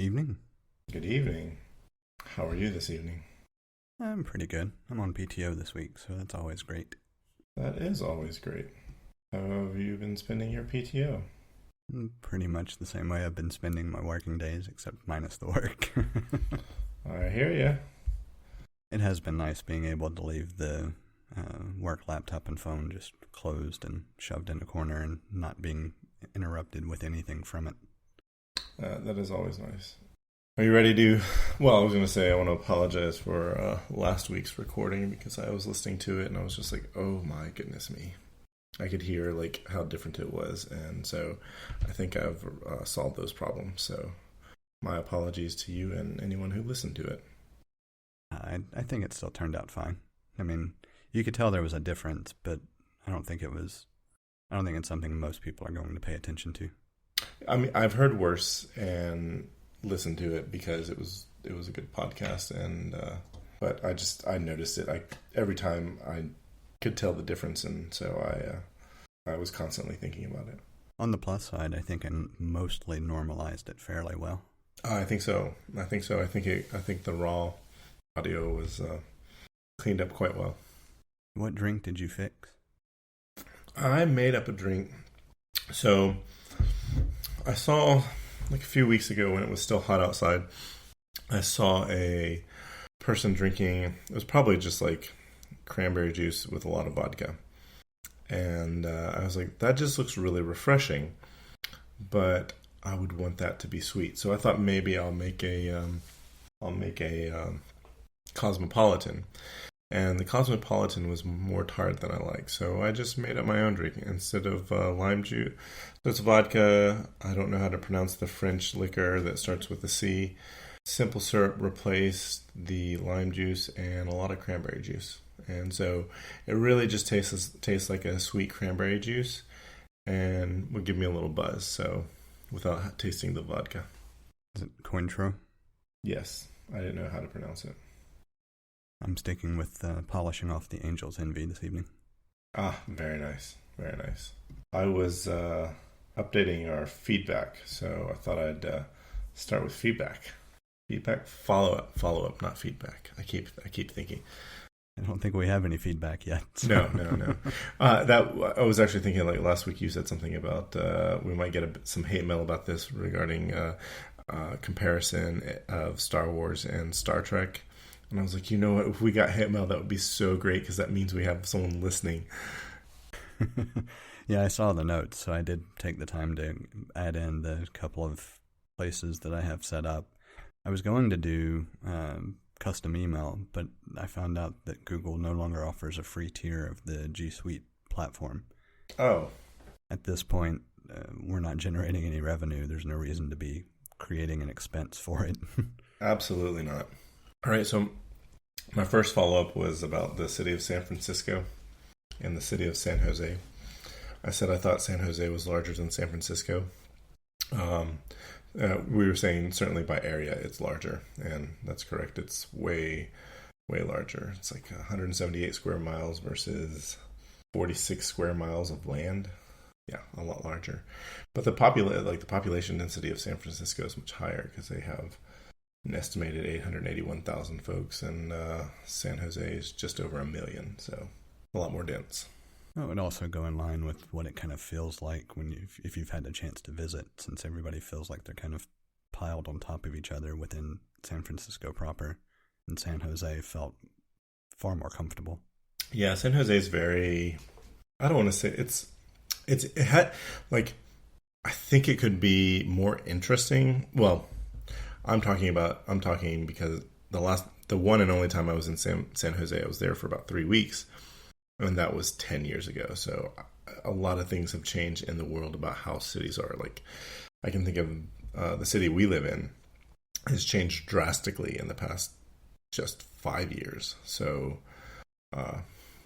evening. Good evening. How are you this evening? I'm pretty good. I'm on PTO this week, so that's always great. That is always great. How have you been spending your PTO? Pretty much the same way I've been spending my working days, except minus the work. I hear ya. It has been nice being able to leave the work laptop and phone just closed and shoved in a corner and not being interrupted with anything from it. That is always nice. Are you ready to... Well, I was going to say I want to apologize for last week's recording because I was listening to it and I was just like, oh my goodness me. I could hear like how different it was, and so I think I've solved those problems. So my apologies to you and anyone who listened to it. I think it still turned out fine. I mean, you could tell there was a difference, but I don't think it's something most people are going to pay attention to. I mean, I've heard worse and listened to it because it was a good podcast, and but I noticed it. Every time I could tell the difference, and so I was constantly thinking about it. On the plus side, I think I mostly normalized it fairly well. I think so. I think the raw audio was cleaned up quite well. What drink did you fix? I made up a drink. So I saw, like a few weeks ago when it was still hot outside, I saw a person drinking, it was probably just like cranberry juice with a lot of vodka. And I was like, that just looks really refreshing, but I would want that to be sweet. So I thought maybe I'll make a Cosmopolitan. And the Cosmopolitan was more tart than I like, so I just made up my own drink instead of lime juice. So it's vodka. I don't know how to pronounce the French liquor that starts with a C. Simple syrup replaced the lime juice and a lot of cranberry juice. And so it really just tastes like a sweet cranberry juice and would give me a little buzz, so without tasting the vodka. Is it Cointreau? Yes, I didn't know how to pronounce it. I'm sticking with polishing off the Angel's Envy this evening. Ah, very nice. Very nice. I was updating our feedback, so I thought I'd start with feedback. Feedback, follow-up, not feedback. I keep thinking. I don't think we have any feedback yet. So. No. That I was actually thinking, like last week you said something about we might get some hate mail about this regarding comparison of Star Wars and Star Trek. And I was like, you know what? If we got hate mail, that would be so great because that means we have someone listening. Yeah, I saw the notes, so I did take the time to add in the couple of places that I have set up. I was going to do custom email, but I found out that Google no longer offers a free tier of the G Suite platform. Oh. At this point, we're not generating any revenue. There's no reason to be creating an expense for it. Absolutely not. All right, so my first follow-up was about the city of San Francisco and the city of San Jose. I said I thought San Jose was larger than San Francisco. We were saying certainly by area it's larger, and that's correct. It's way, way larger. It's like 178 square miles versus 46 square miles of land. Yeah, a lot larger. But the population density of San Francisco is much higher because they have an estimated 881,000 folks, and San Jose is just over 1 million, so a lot more dense. It would also go in line with what it kind of feels like if you've had a chance to visit, since everybody feels like they're kind of piled on top of each other within San Francisco proper, and San Jose felt far more comfortable. Yeah, San Jose is very, I don't want to say it had, like, I think it could be more interesting. Well, I'm talking because the one and only time I was in San Jose, I was there for about 3 weeks, and that was 10 years ago. So a lot of things have changed in the world about how cities are. Like, I can think of the city we live in has changed drastically in the past just 5 years. So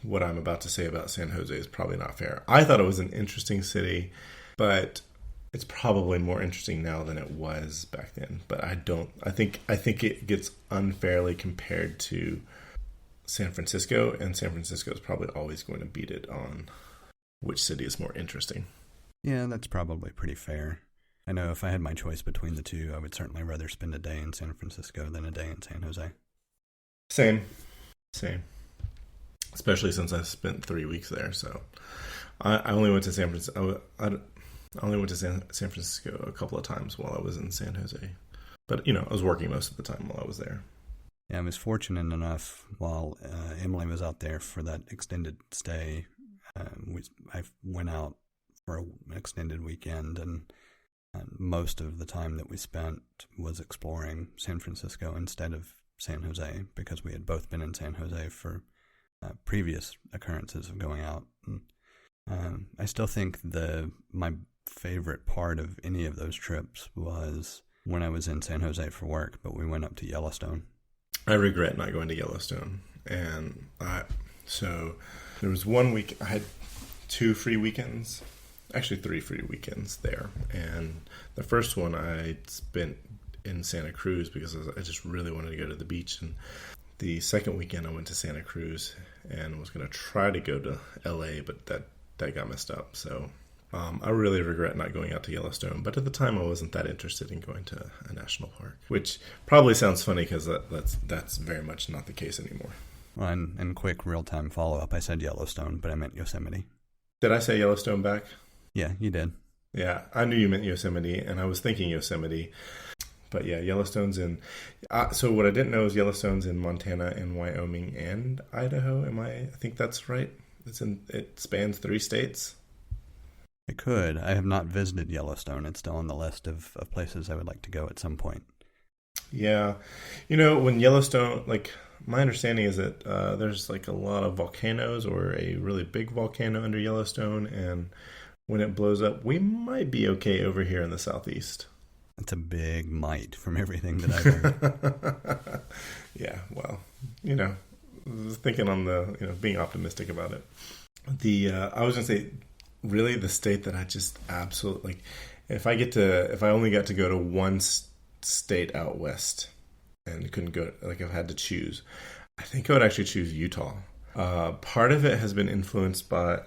what I'm about to say about San Jose is probably not fair. I thought it was an interesting city, but it's probably more interesting now than it was back then. But I think it gets unfairly compared to San Francisco, and San Francisco is probably always going to beat it on which city is more interesting. Yeah, that's probably pretty fair. I know if I had my choice between the two, I would certainly rather spend a day in San Francisco than a day in San Jose. Same. Especially since I spent 3 weeks there. So I only went to San Francisco. I only went to San Francisco a couple of times while I was in San Jose. But, I was working most of the time while I was there. Yeah, I was fortunate enough while Emily was out there for that extended stay. I went out for an extended weekend, and most of the time that we spent was exploring San Francisco instead of San Jose, because we had both been in San Jose for previous occurrences of going out. And, I still think my favorite part of any of those trips was when I was in San Jose for work, but we went up to Yellowstone. I regret not going to Yellowstone. And so there was 1 week, I had 2 free weekends, actually 3 free weekends there. And the first one I spent in Santa Cruz because I just really wanted to go to the beach. And the second weekend I went to Santa Cruz and was going to try to go to LA, but that got messed up. So I really regret not going out to Yellowstone, but at the time I wasn't that interested in going to a national park, which probably sounds funny because that's very much not the case anymore. Well, and quick real-time follow-up, I said Yellowstone, but I meant Yosemite. Did I say Yellowstone back? Yeah, you did. Yeah, I knew you meant Yosemite, and I was thinking Yosemite. But yeah, Yellowstone's in... so what I didn't know is Yellowstone's in Montana and Wyoming and Idaho. I think that's right. It spans 3 states. It could. I have not visited Yellowstone. It's still on the list of places I would like to go at some point. Yeah. When Yellowstone, my understanding is that there's a lot of volcanoes or a really big volcano under Yellowstone, and when it blows up, we might be okay over here in the southeast. It's a big might from everything that I've heard. Yeah, well, thinking on the, being optimistic about it. I was going to say, really, the state that I just absolutely, if I only got to go to one state out west and couldn't go, if I had to choose, I think I would actually choose Utah. Part of it has been influenced by,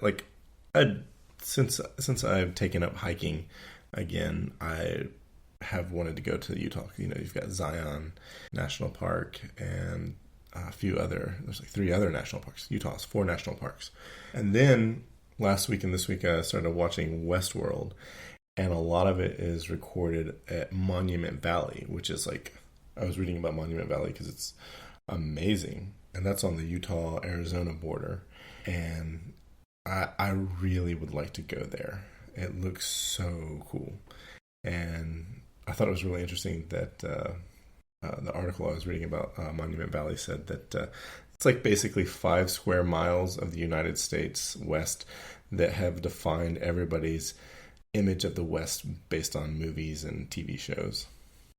since I've taken up hiking again, I have wanted to go to Utah. You've got Zahn National Park and a few other, there's 3 other national parks. Utah's 4 national parks. And then last week and this week I started watching Westworld, and a lot of it is recorded at Monument Valley, which is I was reading about Monument Valley because it's amazing. And that's on the Utah-Arizona border. And I really would like to go there. It looks so cool. And I thought it was really interesting that the article I was reading about Monument Valley said that it's basically 5 square miles of the United States West that have defined everybody's image of the West based on movies and TV shows.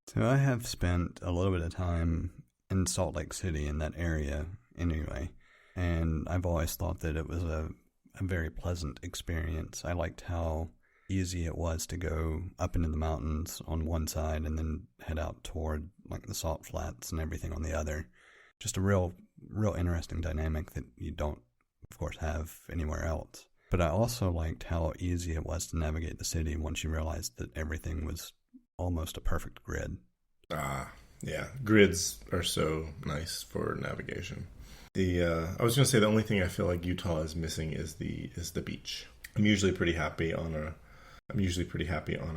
So I have spent a little bit of time in Salt Lake City, in that area anyway, and I've always thought that it was a very pleasant experience. I liked how easy it was to go up into the mountains on one side and then head out toward the salt flats and everything on the other. Just a real interesting dynamic that you don't, of course, have anywhere else. But I also liked how easy it was to navigate the city once you realized that everything was almost a perfect grid. Yeah. Grids are so nice for navigation. I was going to say the only thing I feel like Utah is missing is the beach. I'm usually pretty happy on a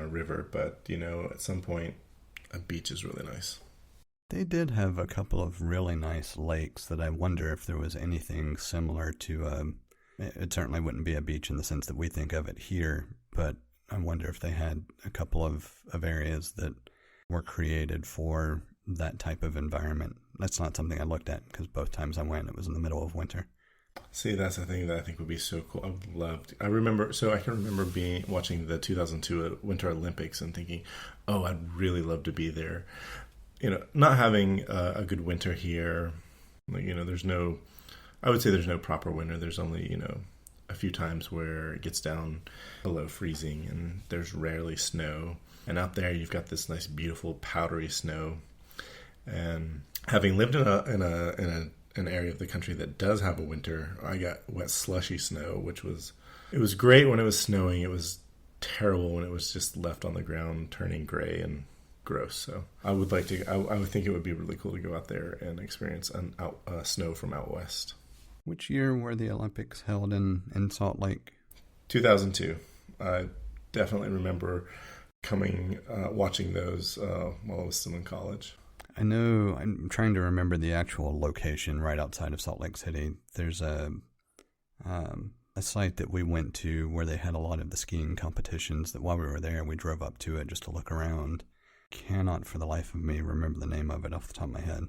river, but at some point a beach is really nice. They did have a couple of really nice lakes that I wonder if there was anything similar to it certainly wouldn't be a beach in the sense that we think of it here, but I wonder if they had a couple of areas that were created for that type of environment. That's not something I looked at because both times I went, it was in the middle of winter. See, that's the thing that I think would be so cool. I can remember watching the 2002 Winter Olympics and thinking, oh, I'd really love to be there. Not having a good winter here, I would say there's no proper winter. There's only, a few times where it gets down below freezing and there's rarely snow. And out there you've got this nice, beautiful, powdery snow. And having lived in an area of the country that does have a winter, I got wet, slushy snow, it was great when it was snowing. It was terrible when it was just left on the ground turning gray and gross. So I would like to, I would think it would be really cool to go out there and experience snow from out west. Which year were the Olympics held in Salt Lake? 2002. I definitely remember watching those while I was still in college. I know, I'm trying to remember the actual location right outside of Salt Lake City. There's a site that we went to where they had a lot of the skiing competitions that while we were there, we drove up to it just to look around. Cannot for the life of me remember the name of it off the top of my head.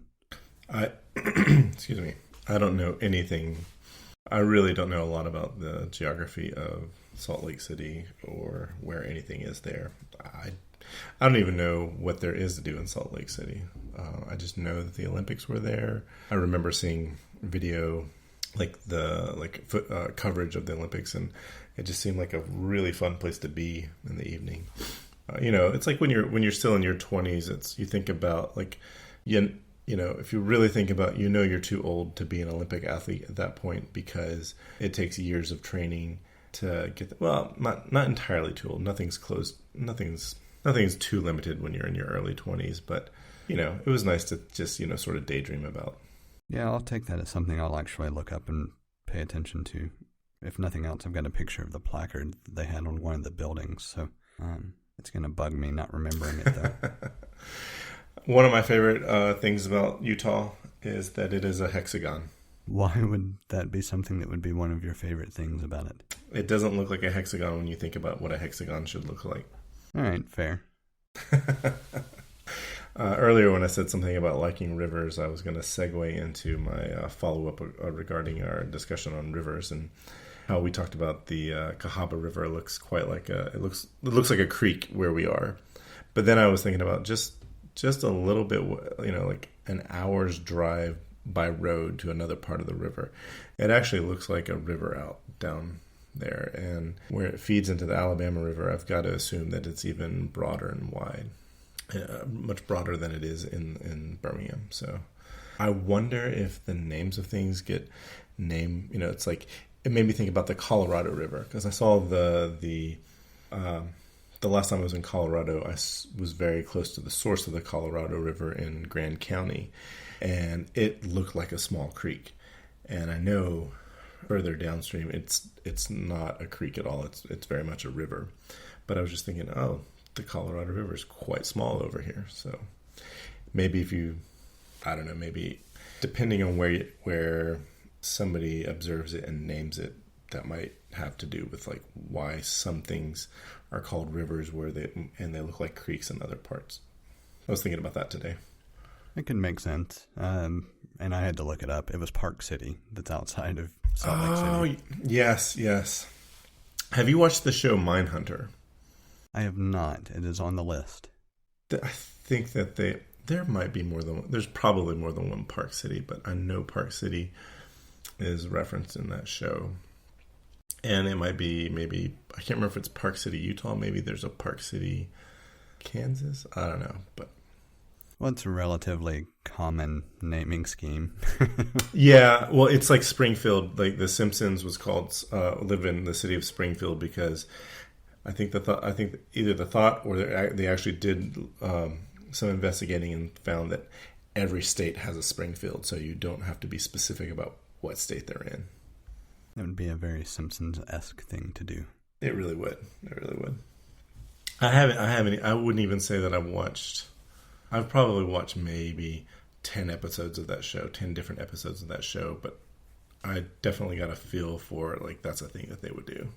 Excuse me. I don't know anything. I really don't know a lot about the geography of Salt Lake City or where anything is there. I don't even know what there is to do in Salt Lake City. I just know that the Olympics were there. I remember seeing video, coverage of the Olympics, and it just seemed like a really fun place to be in the evening. It's like when you're still in your 20s. You think about if you really think about, you're too old to be an Olympic athlete at that point because it takes years of training to get not entirely too old. Nothing's closed. Nothing's too limited when you're in your early 20s, but it was nice to just sort of daydream about. Yeah, I'll take that as something I'll actually look up and pay attention to. If nothing else, I've got a picture of the placard that they had on one of the buildings, so it's going to bug me not remembering it, though. One of my favorite things about Utah is that it is a hexagon. Why would that be something that would be one of your favorite things about it? It doesn't look like a hexagon when you think about what a hexagon should look like. All right, fair. Earlier when I said something about liking rivers, I was going to segue into my follow-up regarding our discussion on rivers and how we talked about the Cahaba River. It looks quite like it looks like a creek where we are. But then I was thinking about just a little bit, like an hour's drive by road to another part of the river. It actually looks like a river out down there, and where it feeds into the Alabama River, I've got to assume that it's even broader and wide. Much broader than it is in Birmingham. So I wonder if the names of things get named, it's like, it made me think about the Colorado River, because I saw the last time I was in Colorado, I was very close to the source of the Colorado River in Grand County, and it looked like a small creek. And I know further downstream, it's not a creek at all. It's very much a river. But I was just thinking, the Colorado River is quite small over here. So maybe maybe depending on where somebody observes it and names it, that might have to do with like why some things are called rivers and they look like creeks in other parts. I was thinking about that today. It can make sense. And I had to look it up. It was Park City that's outside of Salt Lake City. Oh, yes. Have you watched the show Mindhunter? I have not. It is on the list. I think that there might be more than one. There's probably more than one Park City, but I know Park City is referenced in that show. And it might be maybe, I can't remember if it's Park City, Utah. Maybe there's a Park City, Kansas. I don't know, but. Well, it's a relatively common naming scheme. Yeah, well, it's like Springfield. Like The Simpsons was called live in the city of Springfield because I think either the thought or they actually did some investigating and found that every state has a Springfield, so you don't have to be specific about what state they're in. That would be a very Simpsons-esque thing to do. It really would. I wouldn't even say that I've probably watched maybe 10 episodes of that show, 10 different episodes of that show, but I definitely got a feel for it. Like, that's a thing that they would do.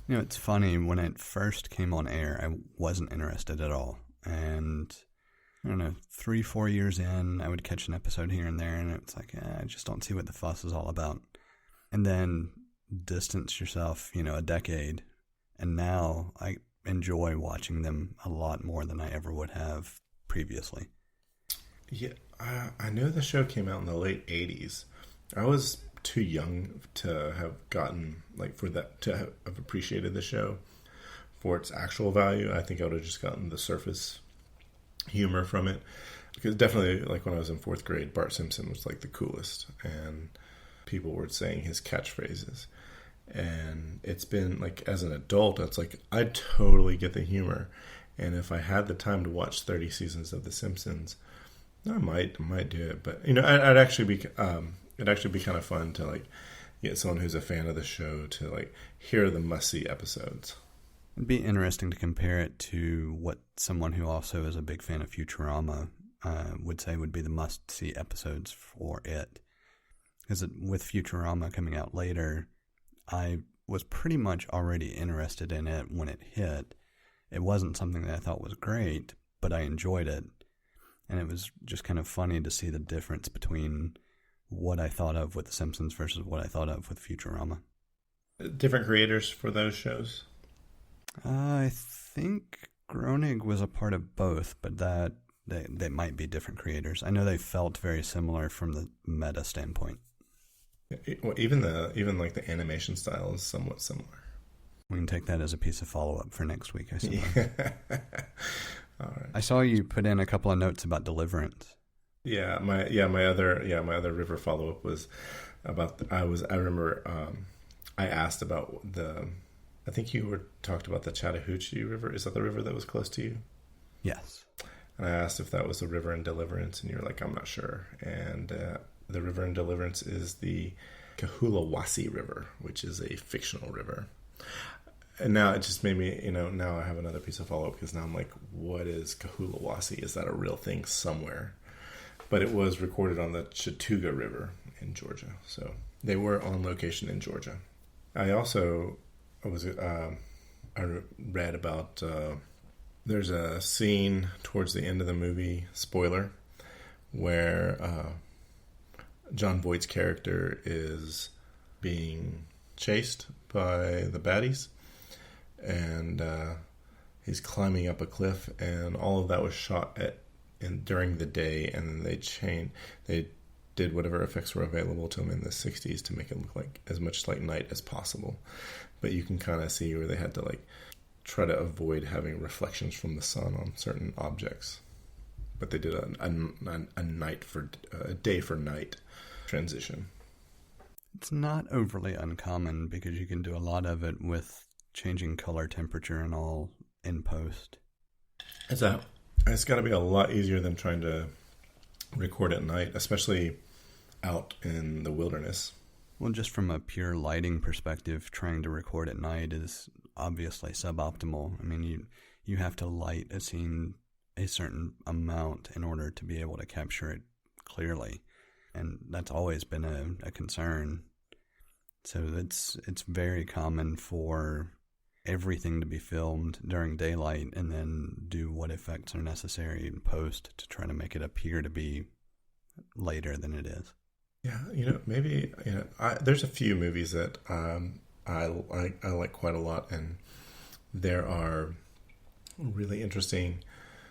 It's funny. When it first came on air, I wasn't interested at all. And, I don't know, 3-4 years in, I would catch an episode here and there, and it's like, I just don't see what the fuss is all about. And then distance yourself, a decade, and now I enjoy watching them a lot more than I ever would have previously. Yeah, I know the show came out in the late 80s. I was too young to have gotten, to have appreciated the show for its actual value. I think I would have just gotten the surface humor from it. Because definitely, when I was in 4th grade, Bart Simpson was, the coolest. And people were saying his catchphrases. And it's been like, as an adult, it's like I totally get the humor. And if I had the time to watch 30 seasons of The Simpsons, I might do it. But I'd actually be it'd actually be kind of fun to like get someone who's a fan of the show to like hear the must-see episodes. It'd be interesting to compare it to what someone who also is a big fan of Futurama would say would be the must-see episodes for it. Because with Futurama coming out later, I was pretty much already interested in it when it hit. It wasn't something that I thought was great, but I enjoyed it. And it was just kind of funny to see the difference between what I thought of with The Simpsons versus what I thought of with Futurama. Different creators for those shows? I think Groening was a part of both, but that they might be different creators. I know they felt very similar from the meta standpoint. Even like the animation style is somewhat similar. We can take that as a piece of follow-up for next week, I suppose. Yeah. All right. I saw you put in a couple of notes about Deliverance. My other river follow-up was about I remember I asked about I think you talked about the Chattahoochee River. Is that the river that was close to you? Yes. And I asked if that was the river in Deliverance, and you're like, I'm not sure. And the river in Deliverance is the Kahulawasi River, which is a fictional river. And now it just made me, now I have another piece of follow-up, because now I'm like, what is Kahulawasi? Is that a real thing somewhere? But it was recorded on the Chattooga River in Georgia. So they were on location in Georgia. I read about, there's a scene towards the end of the movie, spoiler, where John Voight's character is being chased by the baddies, and he's climbing up a cliff, and all of that was shot during the day, and then they did whatever effects were available to them in the 60s to make it look like as much like night as possible. But you can kind of see where they had to like try to avoid having reflections from the sun on certain objects. But they did a day for night transition. It's not overly uncommon because you can do a lot of it with changing color temperature and all in post. It's got to be a lot easier than trying to record at night, especially out in the wilderness. Well, just from a pure lighting perspective, trying to record at night is obviously suboptimal. I mean, you have to light a scene a certain amount in order to be able to capture it clearly. And that's always been a concern. So it's very common for everything to be filmed during daylight and then do what effects are necessary in post to try to make it appear to be later than it is. Yeah, maybe there's a few movies that I like quite a lot, and there are really interesting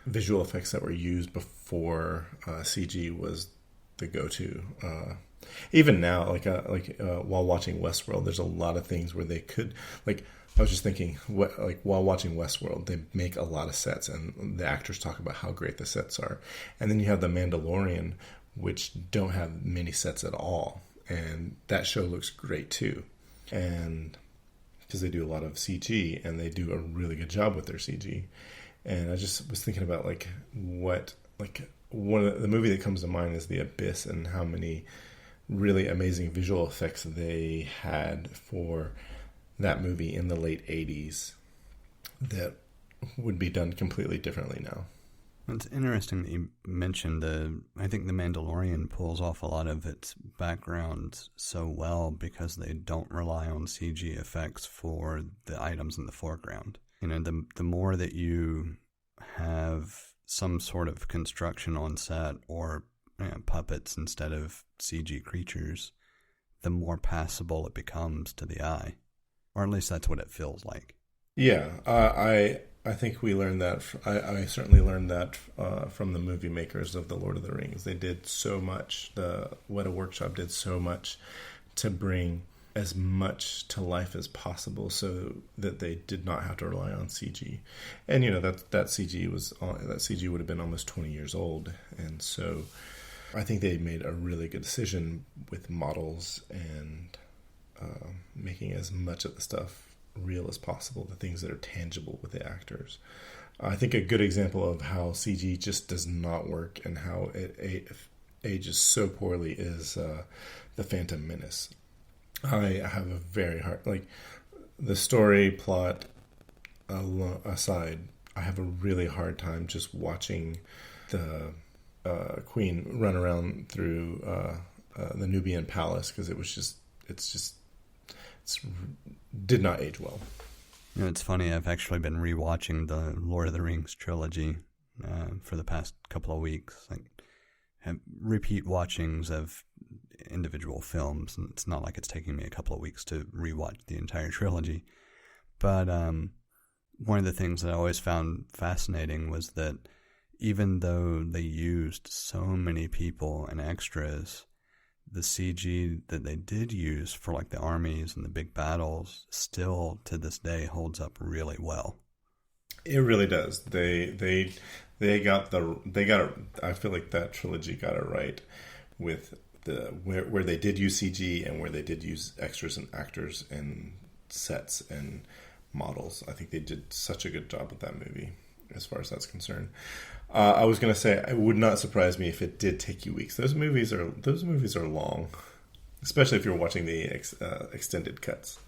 visual effects that were used before CG was the go-to. Even now, while watching Westworld, there's a lot of things where they could I was just thinking, while watching Westworld, they make a lot of sets, and the actors talk about how great the sets are. And then you have The Mandalorian, which don't have many sets at all, and that show looks great too. And because they do a lot of CG, and they do a really good job with their CG. And I just was thinking about one of the movie that comes to mind is The Abyss, and how many really amazing visual effects they had for that movie in the late 80s that would be done completely differently now. It's interesting that you mentioned I think The Mandalorian pulls off a lot of its background so well because they don't rely on CG effects for the items in the foreground. The more that you have some sort of construction on set or puppets instead of CG creatures, the more passable it becomes to the eye. Or at least that's what it feels like. Yeah, I think we learned that. I certainly learned that from the movie makers of The Lord of the Rings. They did so much. The Weta Workshop did so much to bring as much to life as possible, so that they did not have to rely on CG. And that CG would have been almost 20 years old, and so I think they made a really good decision with models and making as much of the stuff real as possible, the things that are tangible with the actors. I think a good example of how CG just does not work and how it ages so poorly is The Phantom Menace. I have a very hard, like, the story plot aside, I have a really hard time just watching the Queen run around through the Nubian palace, because it did not age well. You know, it's funny, I've actually been rewatching the Lord of the Rings trilogy for the past couple of weeks. Like, have repeat watchings of individual films, and it's not like it's taking me a couple of weeks to rewatch the entire trilogy. But one of the things that I always found fascinating was that even though they used so many people and extras, the CG that they did use for like the armies and the big battles still to this day holds up really well. It really does. They got it. I feel like that trilogy got it right with the where they did use CG and where they did use extras and actors and sets and models. I think they did such a good job with that movie as far as that's concerned. I was going to say, it would not surprise me if it did take you weeks. Those movies are long, especially if you're watching the extended cuts.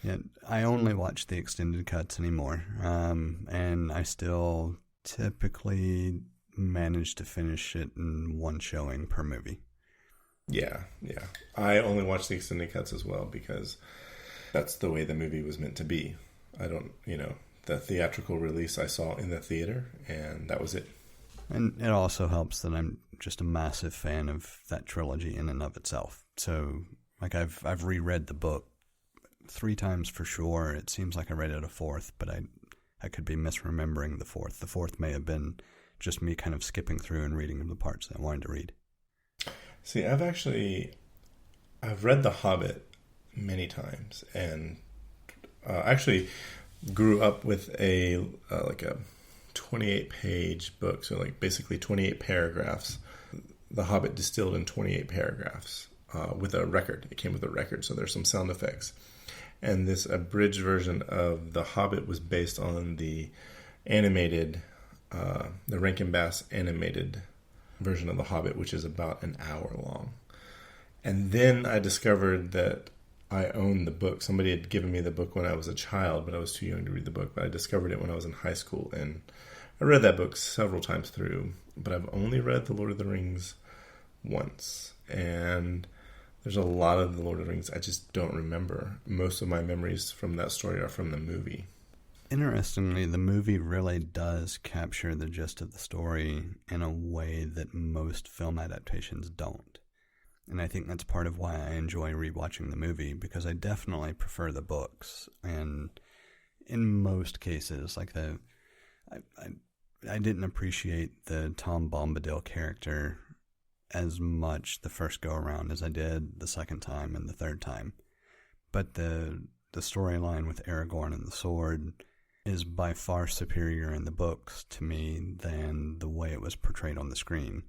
Yeah, I only watch the extended cuts anymore, and I still typically manage to finish it in one showing per movie. Yeah. I only watch the extended cuts as well because that's the way the movie was meant to be. I don't, the theatrical release I saw in the theater, and that was it. And it also helps that I'm just a massive fan of that trilogy in and of itself. So, like, I've reread the book 3 times for sure. It seems like I read it a 4th, but I could be misremembering the 4th. The 4th may have been just me kind of skipping through and reading the parts that I wanted to read. See, I've read The Hobbit many times, and actually grew up with a 28-page book, so like basically 28 paragraphs. The Hobbit distilled in 28 paragraphs with a record. It came with a record, so there's some sound effects. And this abridged version of The Hobbit was based on the animated, the Rankin Bass animated version of The Hobbit, which is about an hour long. And then I discovered that I owned the book. Somebody had given me the book when I was a child, but I was too young to read the book. But I discovered it when I was in high school, and I read that book several times through. But I've only read The Lord of the Rings once, and there's a lot of The Lord of the Rings I just don't remember. Most of my memories from that story are from the movie. Interestingly, the movie really does capture the gist of the story in a way that most film adaptations don't. And I think that's part of why I enjoy rewatching the movie, because I definitely prefer the books. And in most cases, like I didn't appreciate the Tom Bombadil character as much the first go around as I did the second time and the third time. But the storyline with Aragorn and the sword is by far superior in the books to me than the way it was portrayed on the screen.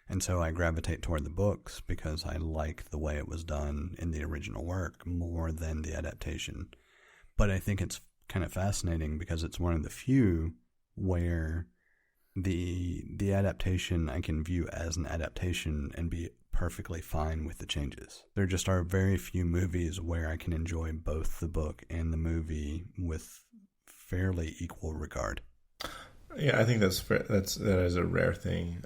And so I gravitate toward the books because I like the way it was done in the original work more than the adaptation. But I think it's kind of fascinating because it's one of the few where the adaptation I can view as an adaptation and be perfectly fine with the changes. There just are very few movies where I can enjoy both the book and the movie with fairly equal regard. Yeah, I think that is a rare thing.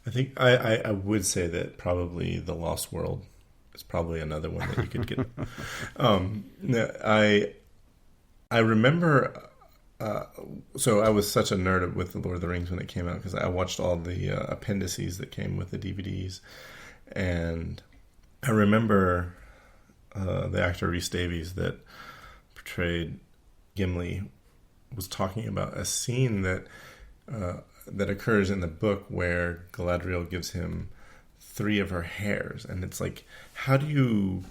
I think I would say that probably The Lost World is probably another one that you could get. I remember. So I was such a nerd with The Lord of the Rings when it came out because I watched all the appendices that came with the DVDs, and I remember the actor Rhys Davies that portrayed Gimli was talking about a scene that occurs in the book where Galadriel gives him 3 of her hairs, and it's like, how do you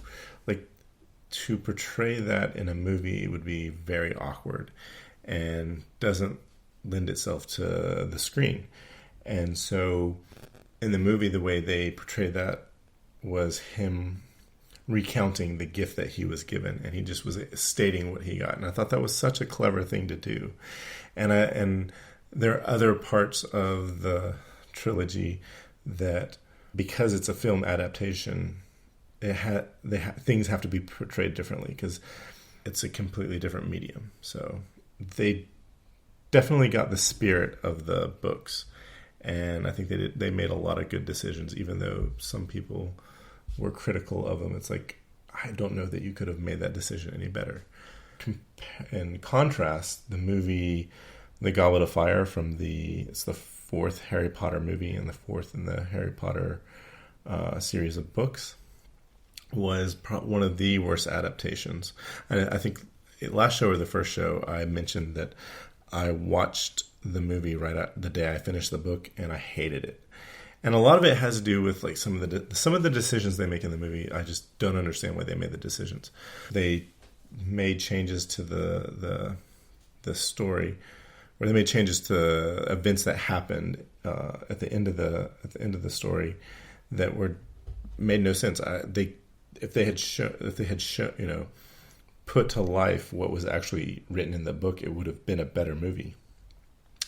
to portray that in a movie? It would be very awkward and doesn't lend itself to the screen. And so in the movie, the way they portrayed that was him recounting the gift that he was given, and he just was stating what he got. And I thought that was such a clever thing to do. And there are other parts of the trilogy that, because it's a film adaptation, things have to be portrayed differently because it's a completely different medium. So they definitely got the spirit of the books, and I think they made a lot of good decisions, even though some people were critical of them. It's like, I don't know that you could have made that decision any better. In contrast, the movie The Goblet of Fire it's the fourth Harry Potter movie and the fourth in the Harry Potter series of books, was one of the worst adaptations. And I think last show or the first show, I mentioned that I watched the movie right at the day I finished the book, and I hated it. And a lot of it has to do with like some of the decisions they make in the movie. I just don't understand why they made the decisions. They made changes to the story, or they made changes to events that happened at the end of the story that made no sense. If they had put to life what was actually written in the book, it would have been a better movie.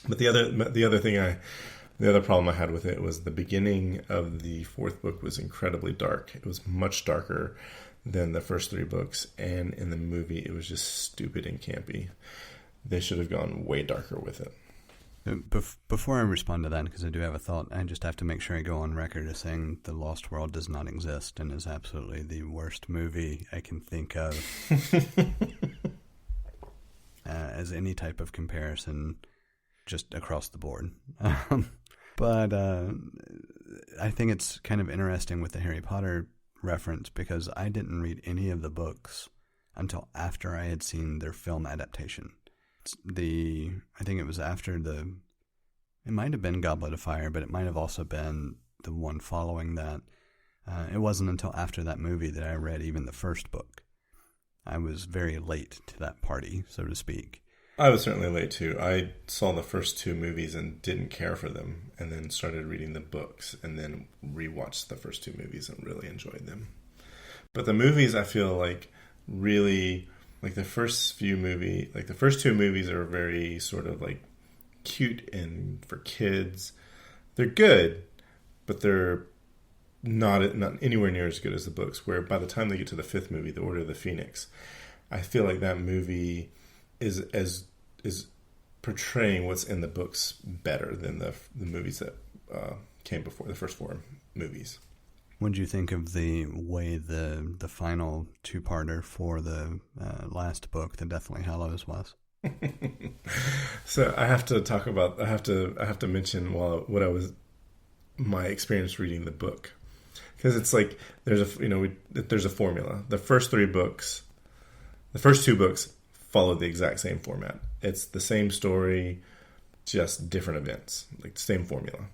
But the other problem I had with it was the beginning of the fourth book was incredibly dark. It was much darker than the first three books, and in the movie it was just stupid and campy. They should have gone way darker with it. Before I respond to that, because I do have a thought, I just have to make sure I go on record as saying The Lost World does not exist and is absolutely the worst movie I can think of as any type of comparison, just across the board. But I think it's kind of interesting with the Harry Potter reference, because I didn't read any of the books until after I had seen their film adaptation. I think it was after it might have been Goblet of Fire, but it might have also been the one following that. It wasn't until after that movie that I read even the first book. I was very late to that party, so to speak. I was certainly late too. I saw the first two movies and didn't care for them, and then started reading the books, and then rewatched the first two movies and really enjoyed them. But the movies, I feel like, really, like the first two movies are very sort of like cute and for kids. They're good, but they're not anywhere near as good as the books, where by the time they get to the fifth movie, The Order of the Phoenix, I feel like that movie is portraying what's in the books better than the movies that came before, the first four movies. What did you think of the way the final two-parter for the last book, The Deathly Hallows, was? So I have to mention my experience reading the book, because it's like there's a formula. The first two books follow the exact same format. It's the same story, just different events, like the same formula.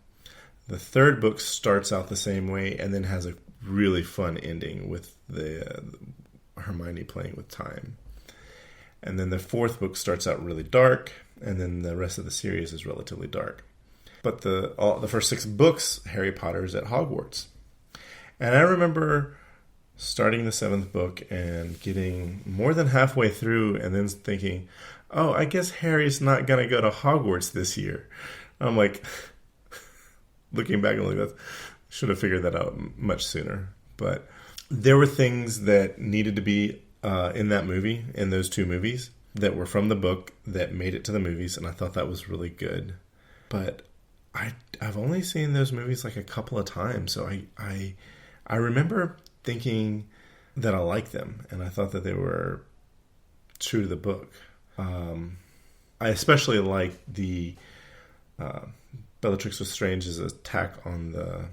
The third book starts out the same way and then has a really fun ending with the Hermione playing with time. And then the fourth book starts out really dark, and then the rest of the series is relatively dark. But the first six books, Harry Potter is at Hogwarts. And I remember starting the seventh book and getting more than halfway through and then thinking, oh, I guess Harry's not going to go to Hogwarts this year. I'm like, looking back, I'm like, that should have figured that out much sooner. But there were things that needed to be in those two movies, that were from the book that made it to the movies, and I thought that was really good. But I've only seen those movies like a couple of times, so I remember thinking that I liked them, and I thought that they were true to the book. I especially liked the Bellatrix Lestrange's attack on the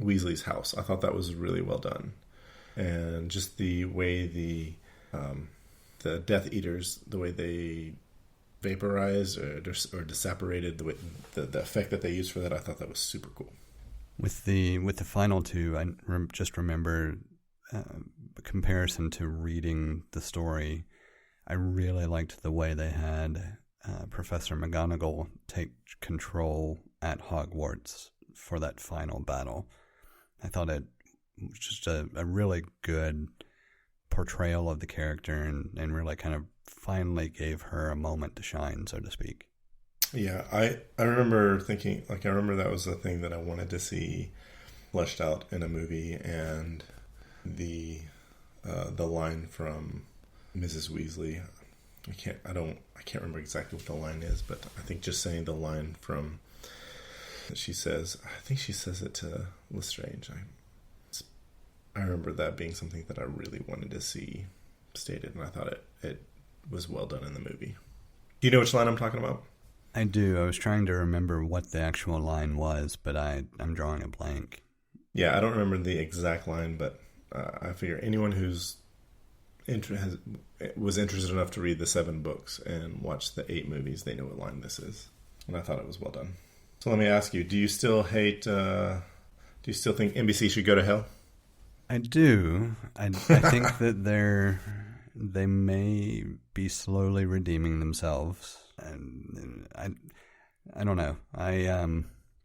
Weasley's house. I thought that was really well done. And just the way the Death Eaters, the way they vaporized or disapparated, the effect that they used for that, I thought that was super cool. With the final two, I just remember comparison to reading the story. I really liked the way they had Professor McGonagall take control at Hogwarts for that final battle. I thought it just a really good portrayal of the character and really kind of finally gave her a moment to shine, so to speak. Yeah, I remember thinking, like, I remember that was the thing that I wanted to see fleshed out in a movie, and the line from Mrs. Weasley, I can't remember exactly what the line is, but I think just saying the line from that she says, I think she says it to Lestrange. I remember that being something that I really wanted to see stated, and I thought it was well done in the movie. Do you know which line I'm talking about? I do. I was trying to remember what the actual line was, but I'm drawing a blank. Yeah, I don't remember the exact line, but I figure anyone who's was interested enough to read the 7 books and watch the 8 movies, they know what line this is. And I thought it was well done. So let me ask you, do you still think NBC should go to hell? I do. I think that they may be slowly redeeming themselves. And I don't know.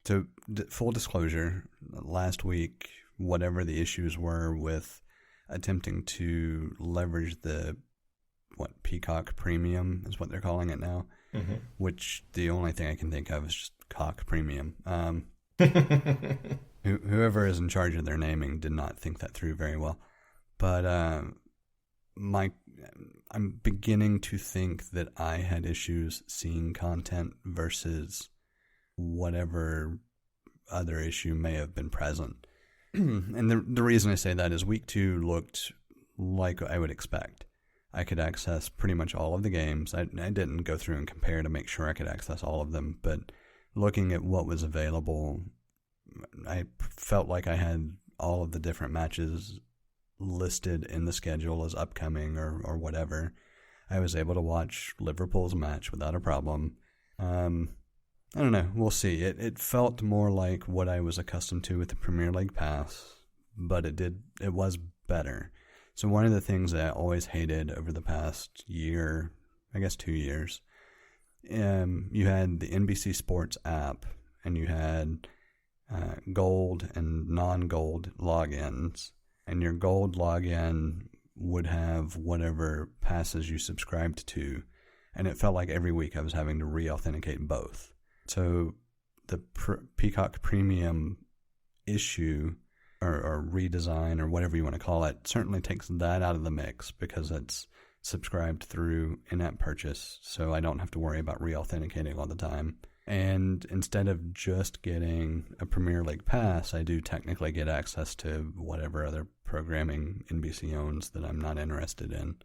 To full disclosure, last week, whatever the issues were with attempting to leverage the Peacock Premium is what they're calling it now, which the only thing I can think of is just Cock Premium. Whoever is in charge of their naming did not think that through very well. But I'm beginning to think that I had issues seeing content versus whatever other issue may have been present. And the reason I say that is week 2 looked like I would expect. I could access pretty much all of the games. I didn't go through and compare to make sure I could access all of them, but looking at what was available, I felt like I had all of the different matches listed in the schedule as upcoming or whatever. I was able to watch Liverpool's match without a problem. I don't know. We'll see. It felt more like what I was accustomed to with the Premier League Pass, but it was better. So one of the things that I always hated over the past year, I guess 2 years, you had the NBC Sports app, and you had gold and non-gold logins, and your gold login would have whatever passes you subscribed to, and it felt like every week I was having to re-authenticate both. So the Peacock Premium issue or redesign or whatever you want to call it certainly takes that out of the mix because it's subscribed through in-app purchase, so I don't have to worry about re-authenticating all the time. And instead of just getting a Premier League Pass, I do technically get access to whatever other programming NBC owns that I'm not interested in.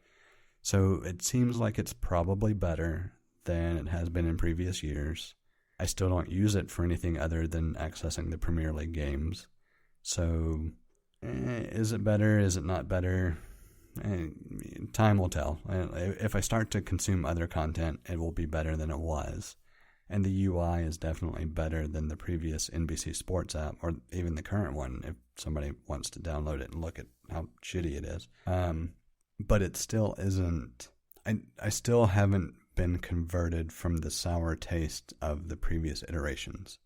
So it seems like it's probably better than it has been in previous years. I still don't use it for anything other than accessing the Premier League games. So, is it better? Is it not better? Time will tell. If I start to consume other content, it will be better than it was. And the UI is definitely better than the previous NBC Sports app, or even the current one, if somebody wants to download it and look at how shitty it is. But it still isn't... I still haven't been converted from the sour taste of the previous iterations.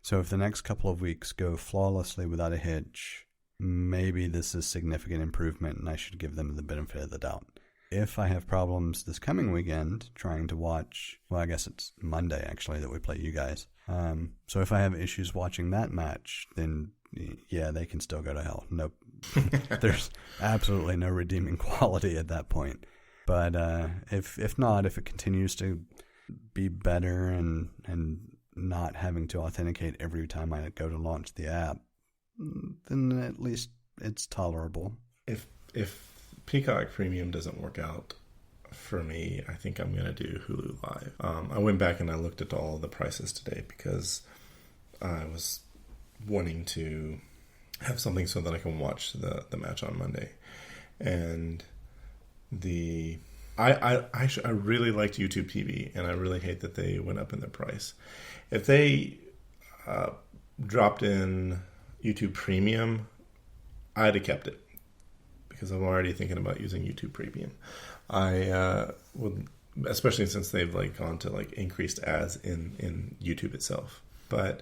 So if the next couple of weeks go flawlessly without a hitch, maybe this is significant improvement and I should give them the benefit of the doubt. If I have problems this coming weekend trying to watch, well, I guess it's Monday actually that we play you guys. So if I have issues watching that match, then yeah, they can still go to hell. Nope. There's absolutely no redeeming quality at that point. But if not, if it continues to be better and not having to authenticate every time I go to launch the app, then at least it's tolerable. If Peacock Premium doesn't work out for me, I think I'm going to do Hulu Live. I went back and I looked at all the prices today because I was wanting to have something so that I can watch the match on Monday. And I really liked YouTube TV, and I really hate that they went up in their price. If they dropped in YouTube Premium, I'd have kept it because I'm already thinking about using YouTube Premium. I would, especially since they've gone to increased ads in YouTube itself. But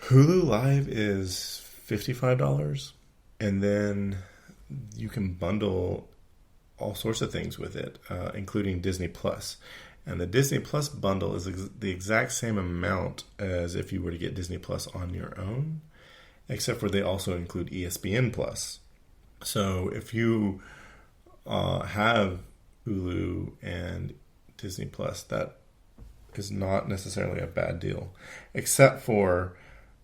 Hulu Live is $55, And then you can bundle all sorts of things with it, including Disney Plus. And the Disney Plus bundle is the exact same amount as if you were to get Disney Plus on your own, except for they also include ESPN Plus. So if you have Hulu and Disney Plus, that is not necessarily a bad deal, except for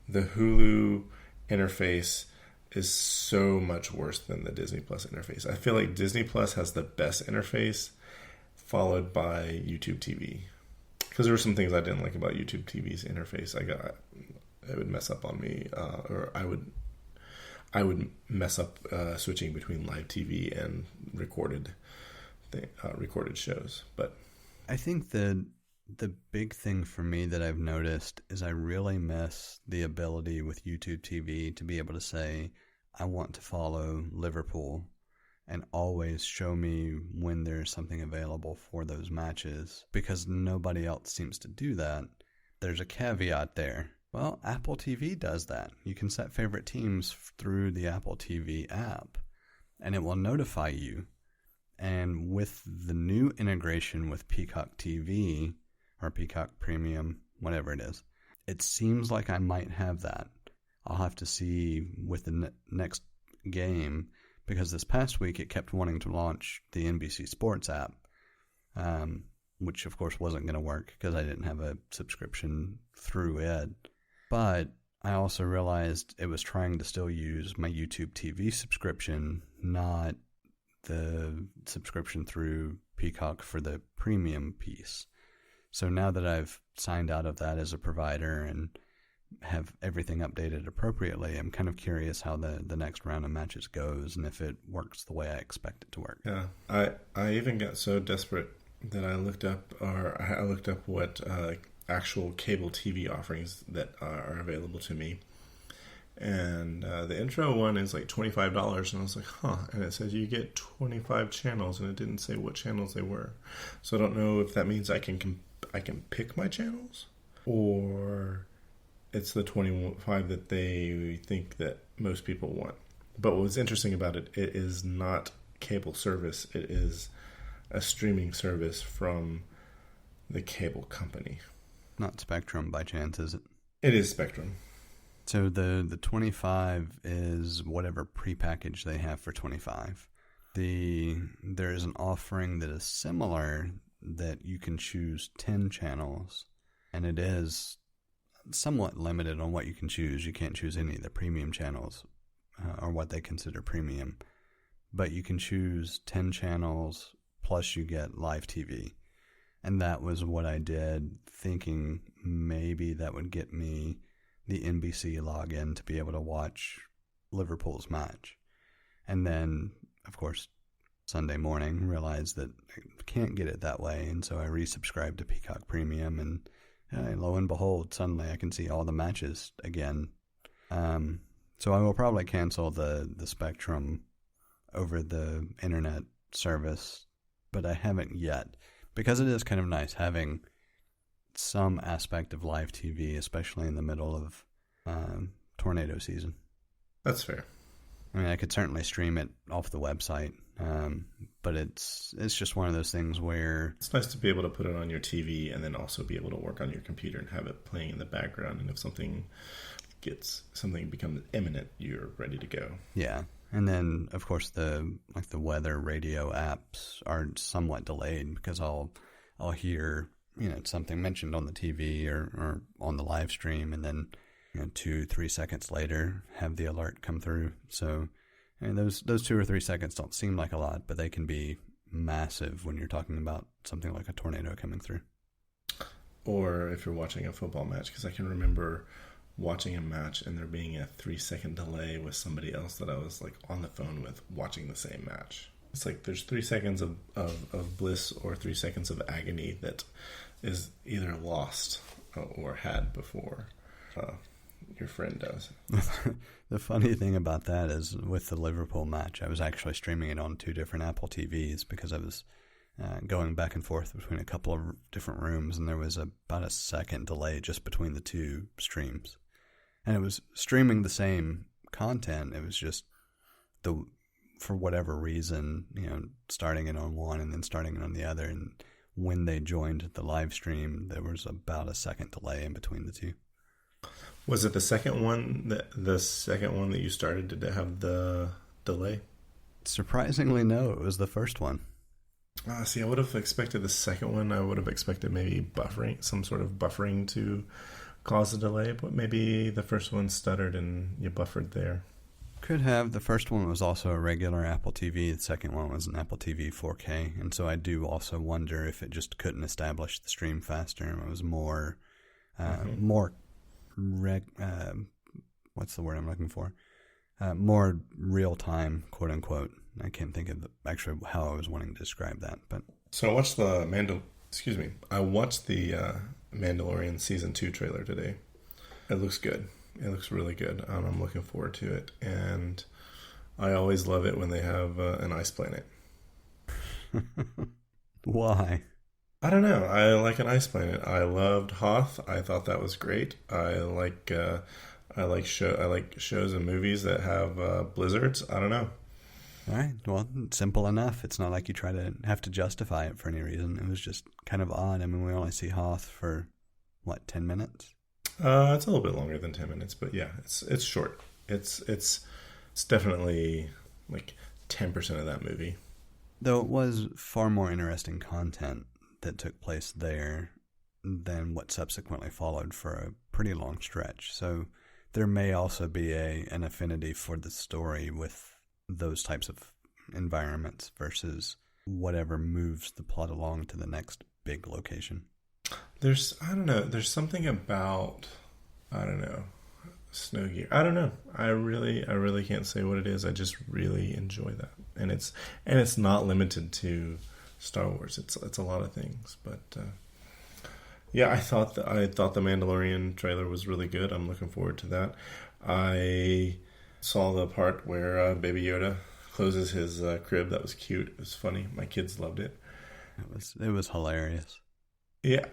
the Hulu interface is so much worse than the Disney Plus interface. I feel like Disney Plus has the best interface, followed by YouTube TV. Because there were some things I didn't like about YouTube TV's interface. It would mess up on me, or I would mess up switching between live TV and recorded shows. But I think the big thing for me that I've noticed is I really miss the ability with YouTube TV to be able to say, I want to follow Liverpool, and always show me when there's something available for those matches, because nobody else seems to do that. There's a caveat there. Well, Apple TV does that. You can set favorite teams through the Apple TV app, and it will notify you. And with the new integration with Peacock TV, or Peacock Premium, whatever it is, it seems like I might have that. I'll have to see with the next game, because this past week it kept wanting to launch the NBC Sports app, which of course wasn't going to work because I didn't have a subscription through it. But I also realized it was trying to still use my YouTube TV subscription, not the subscription through Peacock for the premium piece. So now that I've signed out of that as a provider and have everything updated appropriately, I'm kind of curious how the next round of matches goes and if it works the way I expect it to work. Yeah, I even got so desperate that I looked up what actual cable TV offerings that are available to me. And the intro one is like $25, and I was like, huh. And it says you get 25 channels, and it didn't say what channels they were. So I don't know if that means I can pick my channels, or it's the 25 that they think that most people want. But what's interesting about it, it is not cable service. It is a streaming service from the cable company. Not Spectrum by chance, is it? It is Spectrum. So the 25 is whatever prepackaged they have for 25. There is an offering that is similar that you can choose 10 channels, and it is somewhat limited on what you can choose. You can't choose any of the premium channels or what they consider premium, but you can choose 10 channels plus you get live TV. And that was what I did, thinking maybe that would get me the NBC login to be able to watch Liverpool's match. And then, of course, Sunday morning, realized that I can't get it that way, and so I resubscribed to Peacock Premium, and lo and behold, suddenly I can see all the matches again. So I will probably cancel the Spectrum over the internet service, but I haven't yet, because it is kind of nice having some aspect of live TV, especially in the middle of tornado season. That's fair. I mean, I could certainly stream it off the website, but it's just one of those things where it's nice to be able to put it on your TV and then also be able to work on your computer and have it playing in the background. And if something becomes imminent, you're ready to go. Yeah. And then, of course, the weather radio apps are somewhat delayed, because I'll hear something mentioned on the TV or on the live stream, and then 2-3 seconds later have the alert come through. So those 2 or 3 seconds don't seem like a lot, but they can be massive when you're talking about something like a tornado coming through. Or if you're watching a football match, because I can remember watching a match and there being a 3-second delay with somebody else that I was like on the phone with watching the same match. It's like there's 3 seconds of bliss or 3 seconds of agony that is either lost or had before your friend does. The funny thing about that is, with the Liverpool match, I was actually streaming it on 2 different Apple TVs, because I was going back and forth between a couple of different rooms, and there was about a second delay just between the 2 streams. And it was streaming the same content. It was just the for whatever reason, starting it on one and then starting it on the other, and when they joined the live stream, there was about a second delay in between the two. Was it the second one that you started? Did it have the delay? Surprisingly, no. It was the first one. See, I would have expected the second one. I would have expected maybe buffering, some sort of buffering to cause a delay, but maybe the first one stuttered and you buffered there. Could have. The first one was also a regular Apple TV. The second one was an Apple TV 4K. And so I do also wonder if it just couldn't establish the stream faster. It was more, what's the word I'm looking for? More real time, quote unquote. I can't think of actually how I was wanting to describe that. But so I watched the Mandalorian Season 2 trailer today. It looks good. It looks really good. I'm looking forward to it. And I always love it when they have an ice planet. Why? I don't know. I like an ice planet. I loved Hoth. I thought that was great. I like shows and movies that have blizzards. I don't know. All right. Well, simple enough. It's not like you have to justify it for any reason. It was just kind of odd. I mean, we only see Hoth for, 10 minutes? It's a little bit longer than 10 minutes, but yeah, it's short. It's definitely like 10% of that movie. Though it was far more interesting content that took place there than what subsequently followed for a pretty long stretch. So there may also be an affinity for the story with those types of environments versus whatever moves the plot along to the next big location. There's something about, snow gear. I don't know. I really can't say what it is. I just really enjoy that. And it's not limited to Star Wars. It's a lot of things, but yeah, I thought the Mandalorian trailer was really good. I'm looking forward to that. I saw the part where Baby Yoda closes his crib. That was cute. It was funny. My kids loved it. It was hilarious. Yeah.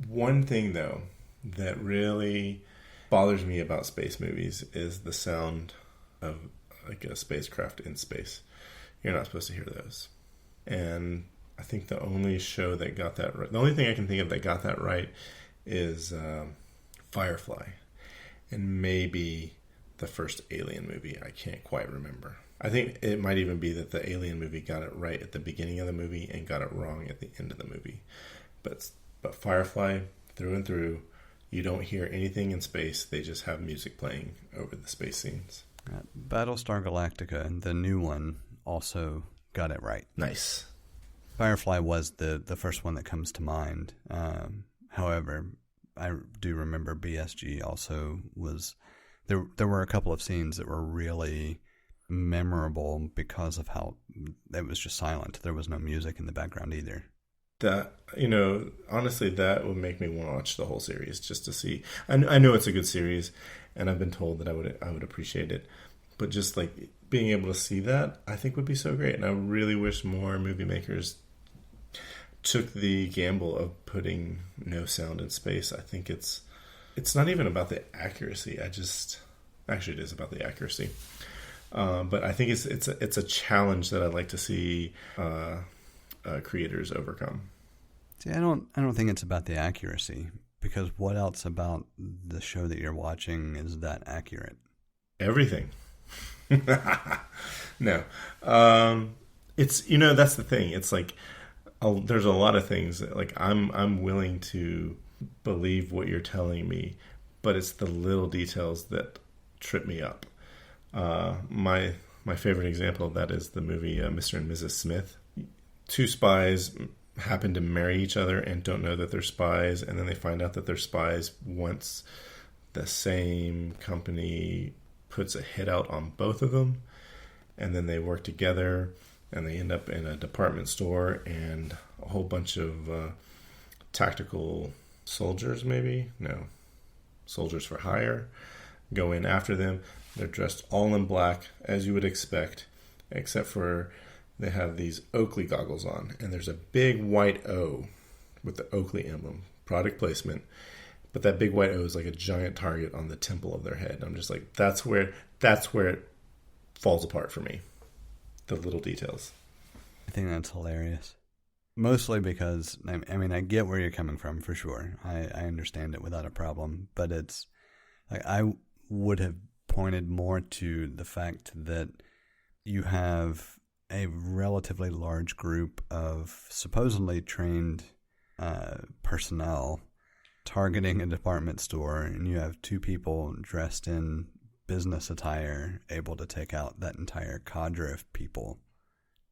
One thing, though, that really bothers me about space movies is the sound of like a spacecraft in space. You're not supposed to hear those. And I think the only show that got that right, the only thing I can think of that got that right is Firefly. And maybe the first Alien movie. I can't quite remember. I think it might even be that the Alien movie got it right at the beginning of the movie and got it wrong at the end of the movie. But Firefly, through and through, you don't hear anything in space. They just have music playing over the space scenes. Battlestar Galactica, the new one, also got it right. Nice. Firefly was the first one that comes to mind. However, I do remember BSG also was... There were a couple of scenes that were really memorable because of how it was just silent. There was no music in the background either. That, honestly, that would make me want to watch the whole series just to see. I know it's a good series, and I've been told that I would appreciate it. But just like being able to see that, I think would be so great. And I really wish more movie makers took the gamble of putting no sound in space. I think it's not even about the accuracy. Actually, it is about the accuracy. But I think it's a challenge that I'd like to see creators overcome. See, I don't think it's about the accuracy, because what else about the show that you're watching is that accurate? Everything. No. It's, that's the thing. It's like there's a lot of things that, like, I'm willing to believe what you're telling me, but it's the little details that trip me up. My favorite example of that is the movie Mr. and Mrs. Smith. Two spies happen to marry each other and don't know that they're spies, and then they find out that they're spies once the same company puts a hit out on both of them, and then they work together, and they end up in a department store, and a whole bunch of tactical soldiers, soldiers for hire, go in after them. They're dressed all in black, as you would expect, except for they have these Oakley goggles on, and there's a big white O with the Oakley emblem, product placement, but that big white O is like a giant target on the temple of their head. I'm just like, that's where it falls apart for me. The little details. I think that's hilarious. Mostly because, I mean, I get where you're coming from for sure. I understand it without a problem. But it's like I would have pointed more to the fact that you have a relatively large group of supposedly trained personnel targeting a department store, and you have two people dressed in business attire able to take out that entire cadre of people.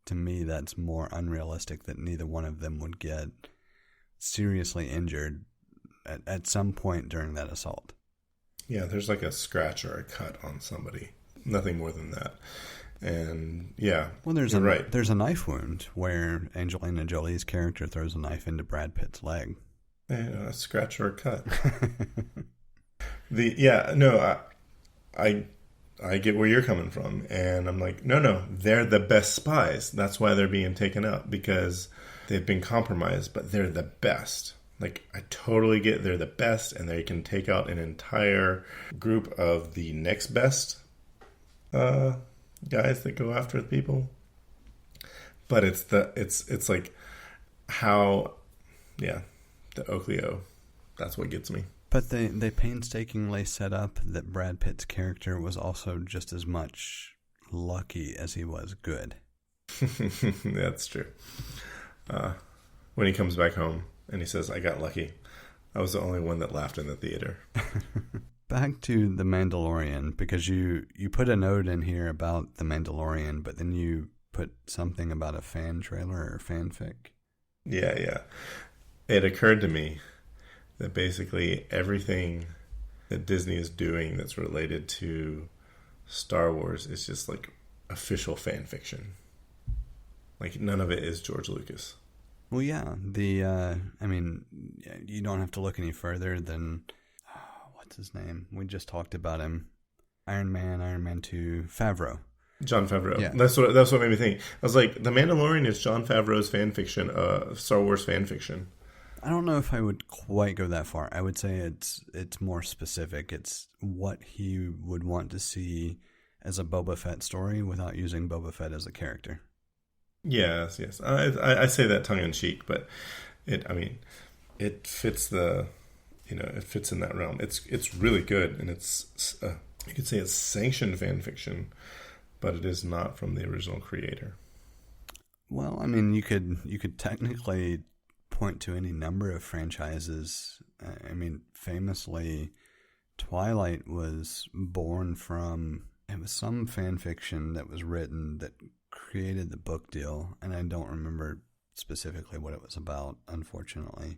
To me, that's more unrealistic that neither one of them would get seriously injured at some point during that assault. Yeah, there's like a scratch or a cut on somebody. Nothing more than that. And yeah, well, there's right. There's a knife wound where Angelina Jolie's character throws a knife into Brad Pitt's leg. Yeah, a scratch or a cut. I get where you're coming from, and I'm like, no, they're the best spies. That's why they're being taken out, because they've been compromised, but they're the best. Like, I totally get they're the best, and they can take out an entire group of the next best guys that go after people. But it's like how, yeah, the Oakley-O, that's what gets me. But they painstakingly set up that Brad Pitt's character was also just as much lucky as he was good. That's true. When he comes back home and he says, I got lucky, I was the only one that laughed in the theater. Back to The Mandalorian, because you put a note in here about The Mandalorian, but then you put something about a fan trailer or fanfic. Yeah. It occurred to me that basically everything that Disney is doing that's related to Star Wars is just like official fan fiction. Like, none of it is George Lucas. Well, yeah. I mean, you don't have to look any further than, what's his name? We just talked about him. Iron Man 2, Favreau. Jon Favreau. Yeah. That's what made me think. I was like, The Mandalorian is Jon Favreau's fan fiction, Star Wars fan fiction. I don't know if I would quite go that far. I would say it's more specific. It's what he would want to see as a Boba Fett story without using Boba Fett as a character. Yes. I say that tongue in cheek, but it fits it fits in that realm. It's really good, and it's you could say it's sanctioned fan fiction, but it is not from the original creator. Well, I mean, you could technically point to any number of franchises. I mean, famously, Twilight was born from, it was some fan fiction that was written that created the book deal, and I don't remember specifically what it was about, unfortunately.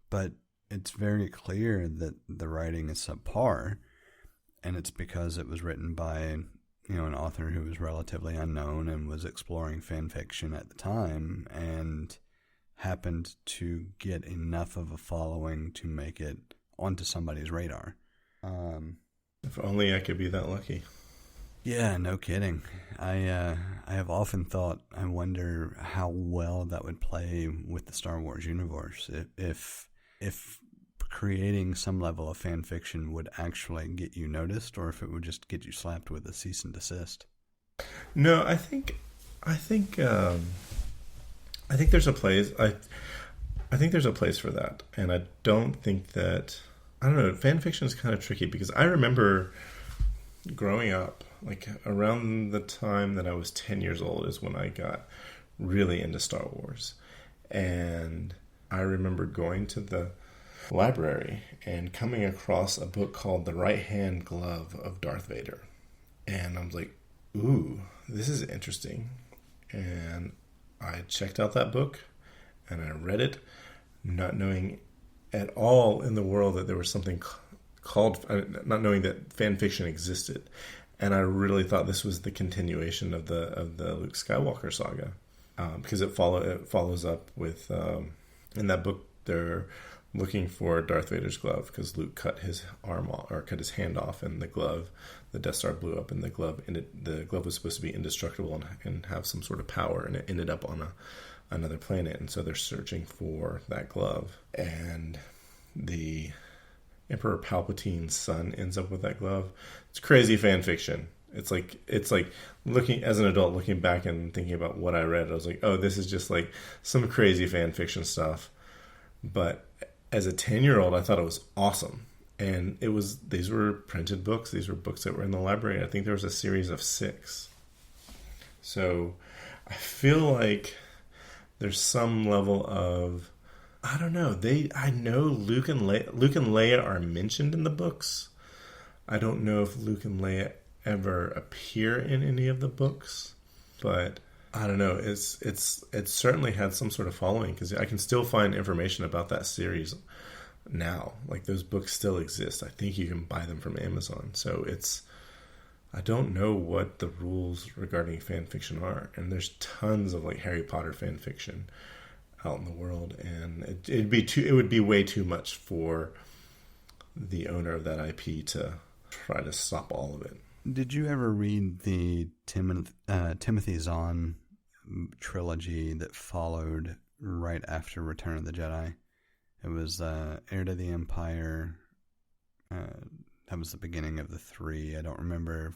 But it's very clear that the writing is subpar, and it's because it was written by, an author who was relatively unknown and was exploring fan fiction at the time, and happened to get enough of a following to make it onto somebody's radar. If only I could be that lucky. Yeah, no kidding. I have often thought, I wonder how well that would play with the Star Wars universe. If creating some level of fan fiction would actually get you noticed, or if it would just get you slapped with a cease and desist. No, I think there's a place. I think there's a place for that, and I don't think that. I don't know. Fan fiction is kind of tricky, because I remember growing up, like around the time that I was 10 years old, is when I got really into Star Wars, and I remember going to the library and coming across a book called The Right Hand Glove of Darth Vader, and I was like, "Ooh, this is interesting," and I checked out that book and I read it, not knowing at all in the world that there was something called, not knowing that fan fiction existed. And I really thought this was the continuation of the Luke Skywalker saga, because it follows up with, in that book, they're looking for Darth Vader's glove, because Luke cut his arm off, or cut his hand off, and the Death Star blew up, and the glove was supposed to be indestructible and have some sort of power, and it ended up on another planet, and so they're searching for that glove, and the Emperor Palpatine's son ends up with that glove. It's crazy fan fiction. It's like looking as an adult, looking back and thinking about what I read. I was like, oh, this is just like some crazy fan fiction stuff. But as a 10-year-old, I thought it was awesome. And these were printed books. These were books that were in the library. I think there was a series of 6. So I feel like there's some level of, I don't know. I know Luke and Leia are mentioned in the books. I don't know if Luke and Leia ever appear in any of the books, but I don't know. It certainly had some sort of following, because I can still find information about that series now. Like, those books still exist. I think you can buy them from Amazon. So I don't know what the rules regarding fan fiction are, and there's tons of like Harry Potter fan fiction out in the world, and it would be way too much for the owner of that IP to try to stop all of it. Did you ever read the Timothy Zahn trilogy that followed right after Return of the Jedi? It was Heir to the Empire. That was the beginning of the 3. I don't remember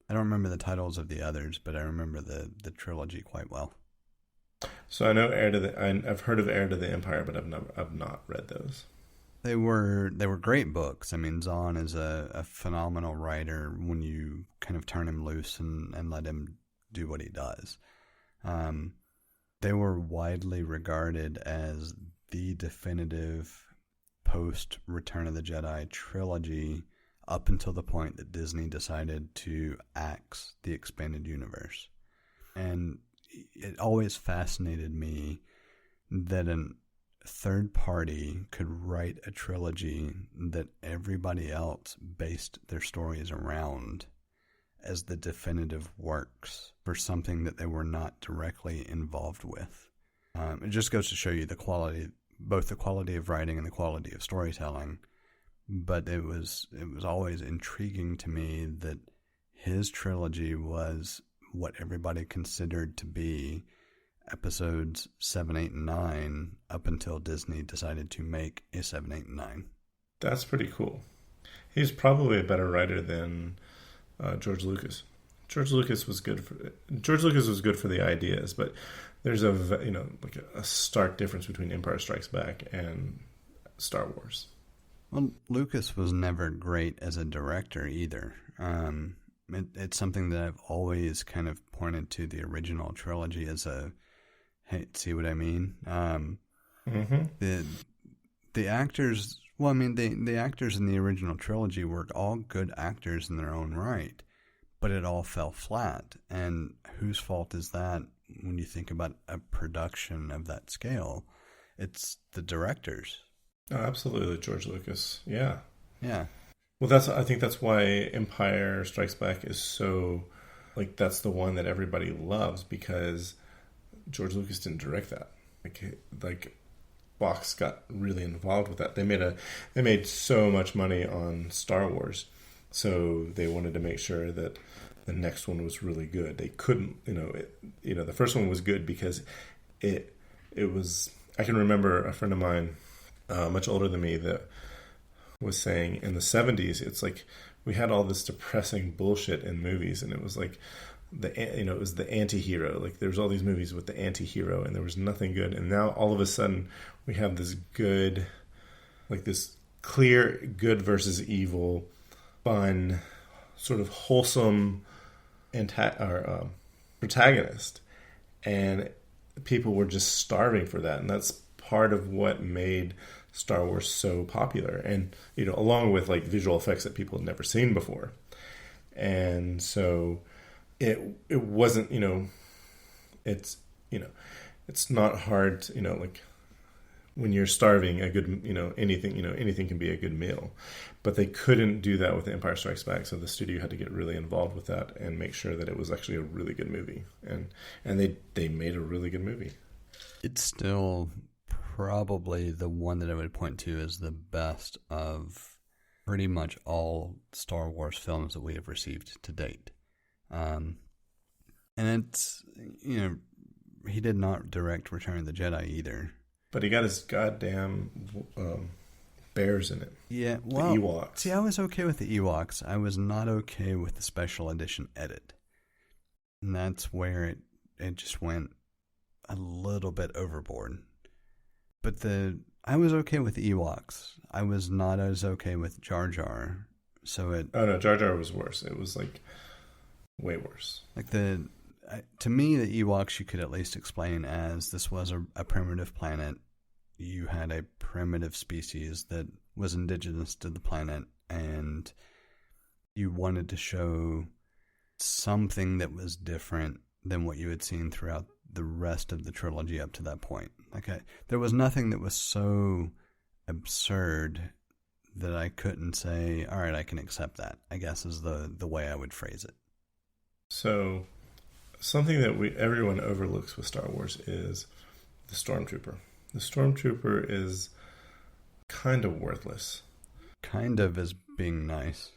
the titles of the others, but I remember the trilogy quite well. So I know I've heard of Heir to the Empire, but I've not read those. They were great books. I mean, Zahn is a phenomenal writer when you kind of turn him loose and let him do what he does. They were widely regarded as the definitive post-Return of the Jedi trilogy up until the point that Disney decided to axe the expanded universe. And it always fascinated me that a third party could write a trilogy that everybody else based their stories around as the definitive works for something that they were not directly involved with. It just goes to show you both the quality of writing and the quality of storytelling. But it was always intriguing to me that his trilogy was what everybody considered to be episodes 7, 8, and 9 up until Disney decided to make a 7, 8, and 9. That's pretty cool. He's probably a better writer than George Lucas. George Lucas was good for the ideas, but there's a stark difference between Empire Strikes Back and Star Wars. Well, Lucas was never great as a director either. It's something that I've always kind of pointed to the original trilogy as hey, see what I mean? The actors, the actors in the original trilogy were all good actors in their own right, but it all fell flat. And whose fault is that when you think about a production of that scale? It's the directors. Oh, absolutely, George Lucas. Yeah. Yeah. Well, I think that's why Empire Strikes Back is so, that's the one that everybody loves, because George Lucas didn't direct that. Like Fox got really involved with that. They made so much money on Star Wars, so they wanted to make sure that the next one was really good. They couldn't, the first one was good because it was. I can remember a friend of mine, much older than me, that was saying in the 70s, it's like we had all this depressing bullshit in movies, and it was like it was the anti-hero. Like, there was all these movies with the anti-hero, and there was nothing good. And now all of a sudden we have this good, this clear good versus evil, fun, sort of wholesome protagonist, and people were just starving for that. And that's part of what made Star Wars so popular, and along with visual effects that people had never seen before. And so it wasn't, it's not hard to, when you're starving, a good, anything can be a good meal. But they couldn't do that with Empire Strikes Back, so the studio had to get really involved with that and make sure that it was actually a really good movie. And they made a really good movie. It's still probably the one that I would point to as the best of pretty much all Star Wars films that we have received to date. And it's, he did not direct Return of the Jedi either. But he got his goddamn bears in it. Yeah, well, the Ewoks. See, I was okay with the Ewoks. I was not okay with the special edition edit. And that's where it just went a little bit overboard. But I was okay with the Ewoks. I was not as okay with Jar Jar. Oh no, Jar Jar was worse. It was like way worse. Like to me, the Ewoks you could at least explain as this was a primitive planet. You had a primitive species that was indigenous to the planet, and you wanted to show something that was different than what you had seen throughout the rest of the trilogy up to that point. Like there was nothing that was so absurd that I couldn't say, all right, I can accept that, I guess is the way I would phrase it. So something that everyone overlooks with Star Wars is the Stormtrooper. The Stormtrooper is kind of worthless. Kind of is being nice.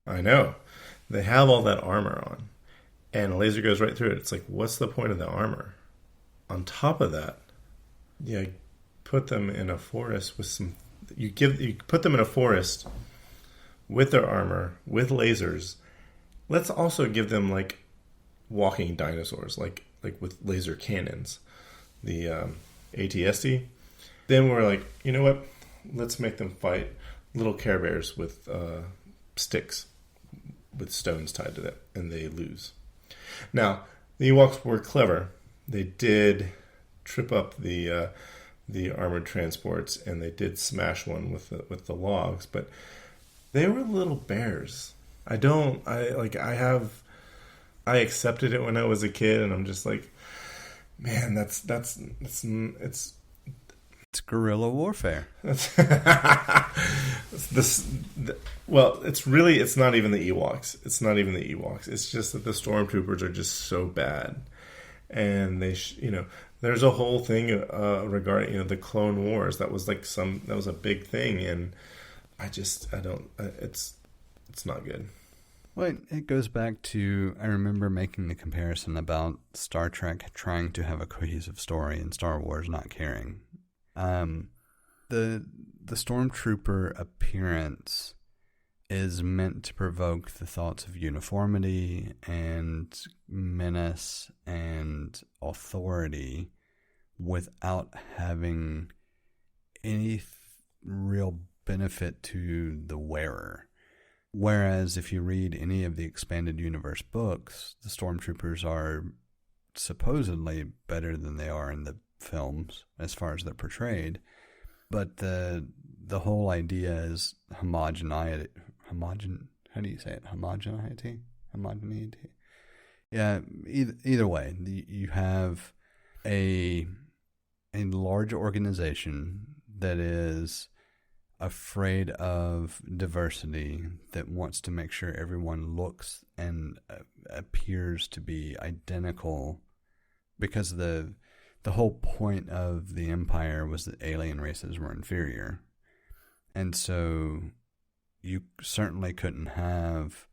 I know. They have all that armor on, and a laser goes right through it. It's like, what's the point of the armor? On top of that, you put them in a forest with some... You put them in a forest with their armor, with lasers. Let's also give them, like, walking dinosaurs, like with laser cannons. The AT-ST. Then we're like, you know what? Let's make them fight little Care Bears with sticks with stones tied to them, and they lose. Now, the Ewoks were clever. They did trip up the armored transports, and they did smash one with the logs, but they were little bears. I accepted it when I was a kid, and I'm just like, man, it's guerrilla warfare. It's not even the Ewoks. It's not even the Ewoks. It's just that the Stormtroopers are just so bad, and there's a whole thing regarding the Clone Wars. That was a big thing, and it's not good. Well, it goes back to, I remember making the comparison about Star Trek trying to have a cohesive story and Star Wars not caring. The Stormtrooper appearance is meant to provoke the thoughts of uniformity and menace and authority without having any real benefit to the wearer. Whereas if you read any of the expanded universe books, the Stormtroopers are supposedly better than they are in the films as far as they're portrayed. But the whole idea is homogeneity. How do you say it? Homogeneity? Yeah, either way, you have a large organization that is afraid of diversity, that wants to make sure everyone looks and appears to be identical, because the whole point of the Empire was that alien races were inferior. And so you certainly couldn't have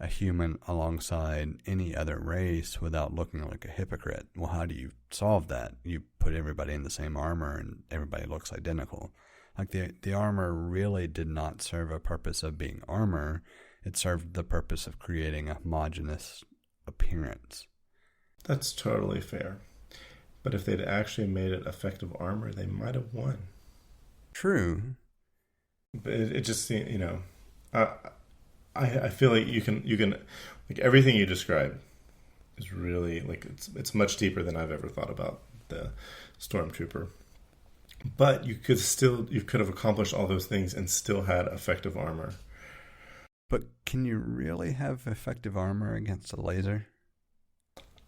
a human alongside any other race without looking like a hypocrite. Well, how do you solve that? You put everybody in the same armor and everybody looks identical. Like the armor really did not serve a purpose of being armor. It served the purpose of creating a homogeneous appearance. That's totally fair. But if they'd actually made it effective armor, they might have won. True. But it just, I feel like you can like everything you described is really like it's much deeper than I've ever thought about the Stormtrooper. But you could have accomplished all those things and still had effective armor. But can you really have effective armor against a laser?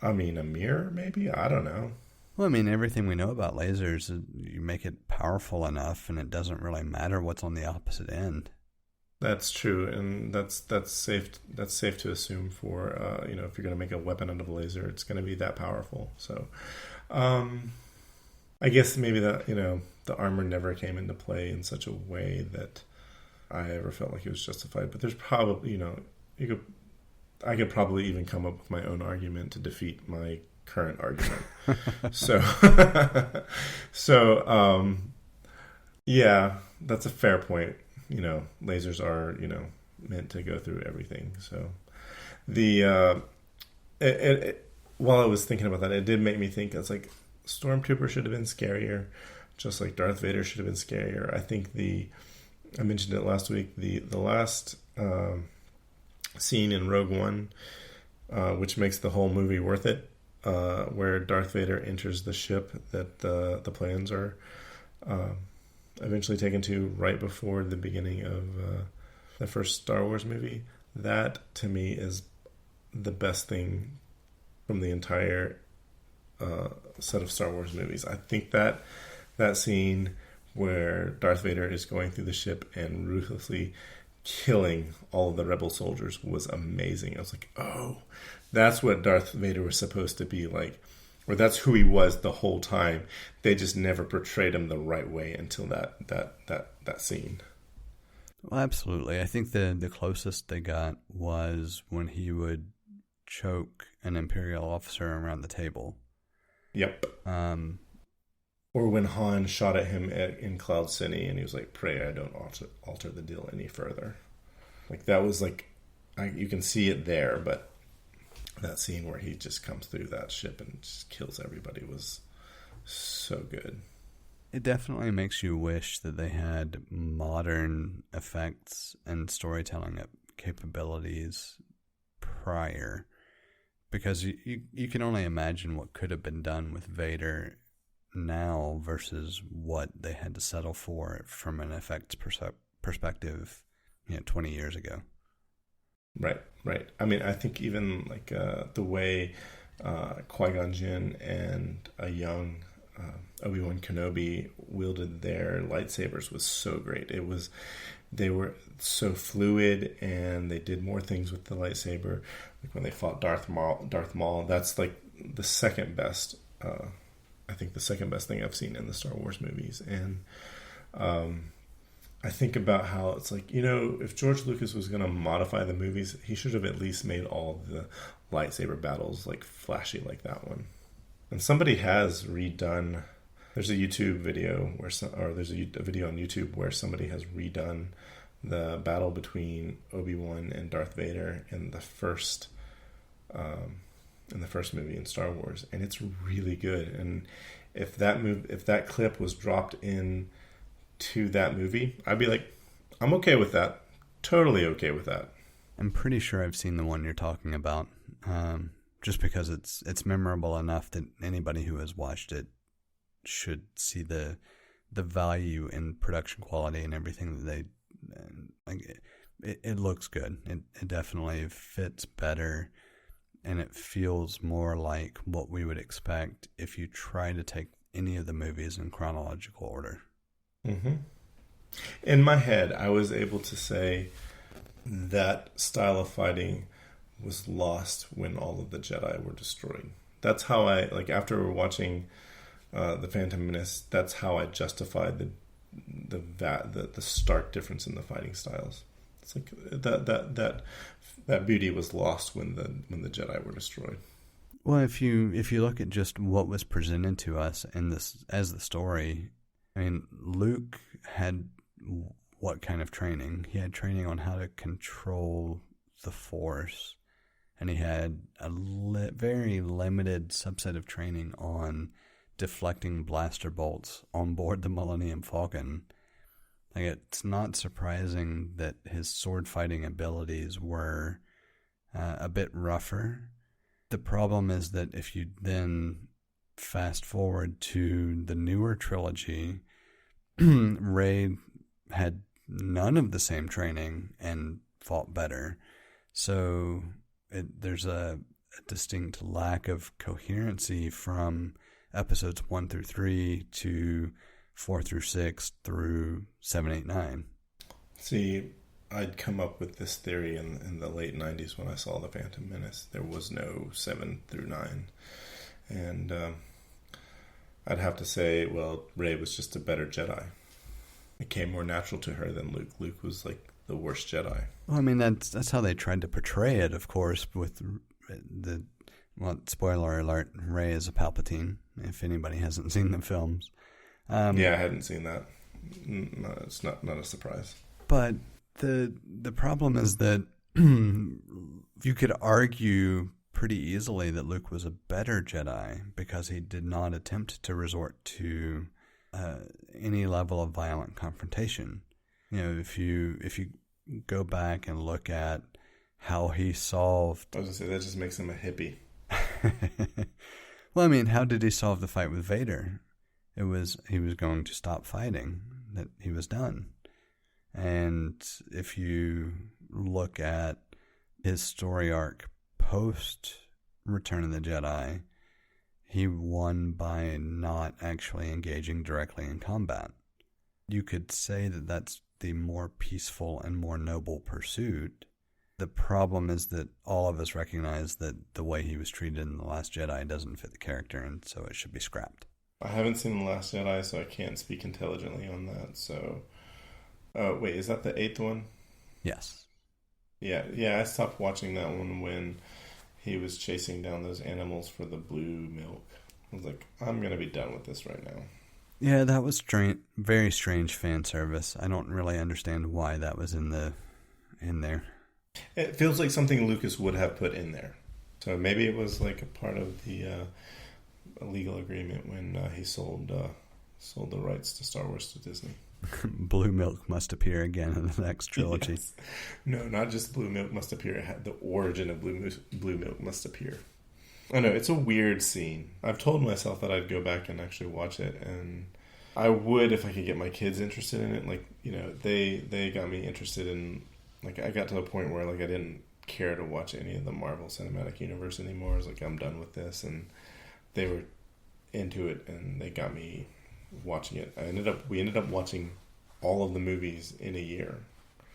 I mean, a mirror, maybe? I don't know. Well, I mean, everything we know about lasers, you make it powerful enough, and it doesn't really matter what's on the opposite end. That's true, and that's safe. That's safe to assume for if you're going to make a weapon out of a laser, it's going to be that powerful. So, I guess maybe that the armor never came into play in such a way that I ever felt like it was justified. But there's probably I could probably even come up with my own argument to defeat my current argument. so Yeah, that's a fair point. Lasers are, meant to go through everything. So the while I was thinking about that, it did make me think. It's like Stormtrooper should have been scarier, just like Darth Vader should have been scarier. I think I mentioned it last week. The last scene in Rogue One, which makes the whole movie worth it, where Darth Vader enters the ship that the plans are eventually taken to right before the beginning of the first Star Wars movie. That, to me, is the best thing from the entire set of Star Wars movies. I think that scene where Darth Vader is going through the ship and ruthlessly killing all of the rebel soldiers was amazing. I was like, oh, that's what Darth Vader was supposed to be like, or that's who he was the whole time. They just never portrayed him the right way until that scene. Well, absolutely. I think the closest they got was when he would choke an Imperial officer around the table. Yep. Or when Han shot at him in Cloud City and he was like, pray I don't alter the deal any further. Like, that was like, you can see it there, but that scene where he just comes through that ship and just kills everybody was so good. It definitely makes you wish that they had modern effects and storytelling capabilities prior, because you can only imagine what could have been done with Vader now versus what they had to settle for from an effects perspective 20 years ago. Right. I mean, I think even like the way Qui-Gon Jinn and a young Obi-Wan Kenobi wielded their lightsabers was so great. They were so fluid, and they did more things with the lightsaber. Like when they fought Darth Maul, that's like the second best. I think the second best thing I've seen in the Star Wars movies. And I think about how it's like, if George Lucas was going to modify the movies, he should have at least made all of the lightsaber battles like flashy like that one. And somebody has redone. There's a YouTube video there's a video on YouTube where somebody has redone the battle between Obi-Wan and Darth Vader in the first movie in Star Wars, and it's really good. And if that clip was dropped in to that movie, I'd be like, I'm okay with that. Totally okay with that. I'm pretty sure I've seen the one you're talking about, just because it's memorable enough that anybody who has watched it should see the value in production quality and everything that they like. It looks good. It definitely fits better, and it feels more like what we would expect if you try to take any of the movies in chronological order. Mm-hmm. In my head, I was able to say that style of fighting was lost when all of the Jedi were destroyed. That's how I, like, after watching The Phantom Menace, that's how I justified the stark difference in the fighting styles. It's like that beauty was lost when the Jedi were destroyed. Well, if you look at just what was presented to us in this as the story, I mean, Luke had what kind of training? He had training on how to control the Force, and he had a very limited subset of training on deflecting blaster bolts on board the Millennium Falcon. Like, it's not surprising that his sword fighting abilities were a bit rougher. The problem is that if you then fast forward to the newer trilogy, Rey had none of the same training and fought better. So there's a distinct lack of coherency from episodes 1 through 3 to 4 through 6 through 7, 8, 9. See, I'd come up with this theory in the late 90s when I saw The Phantom Menace. There was no 7 through 9. And I'd have to say, well, Rey was just a better Jedi. It came more natural to her than Luke. Luke was like the worst Jedi. Well, I mean, that's how they tried to portray it, of course, with spoiler alert, Rey is a Palpatine, if anybody hasn't seen the films. Yeah, I hadn't seen that. No, it's not a surprise. But the problem is that you could argue pretty easily that Luke was a better Jedi because he did not attempt to resort to any level of violent confrontation. You know, if you go back and look at how he solved... I was going to say, that just makes him a hippie. Well, I mean, how did he solve the fight with Vader? He was going to stop fighting, that he was done. And if you look at his story arc post Return of the Jedi, he won by not actually engaging directly in combat. You could say that that's the more peaceful and more noble pursuit. The problem is that all of us recognize that the way he was treated in The Last Jedi doesn't fit the character, and so it should be scrapped. I haven't seen The Last Jedi, so I can't speak intelligently on that. So, wait, is that the 8th one? Yes. Yeah, I stopped watching that one when he was chasing down those animals for the blue milk. I was like, I'm going to be done with this right now. Yeah, that was very strange fan service. I don't really understand why that was in there. It feels like something Lucas would have put in there. So maybe it was like a part of the legal agreement when he sold the rights to Star Wars to Disney. Blue milk must appear again in the next trilogy. Yes. No, not just blue milk must appear. The origin of blue milk must appear. I know, it's a weird scene. I've told myself that I'd go back and actually watch it, and I would if I could get my kids interested in it. Like, you know, they got me interested in... Like, I got to a point where, like, I didn't care to watch any of the Marvel Cinematic Universe anymore. I was like, I'm done with this. And they were into it, and they got me watching it. We ended up watching all of the movies in a year.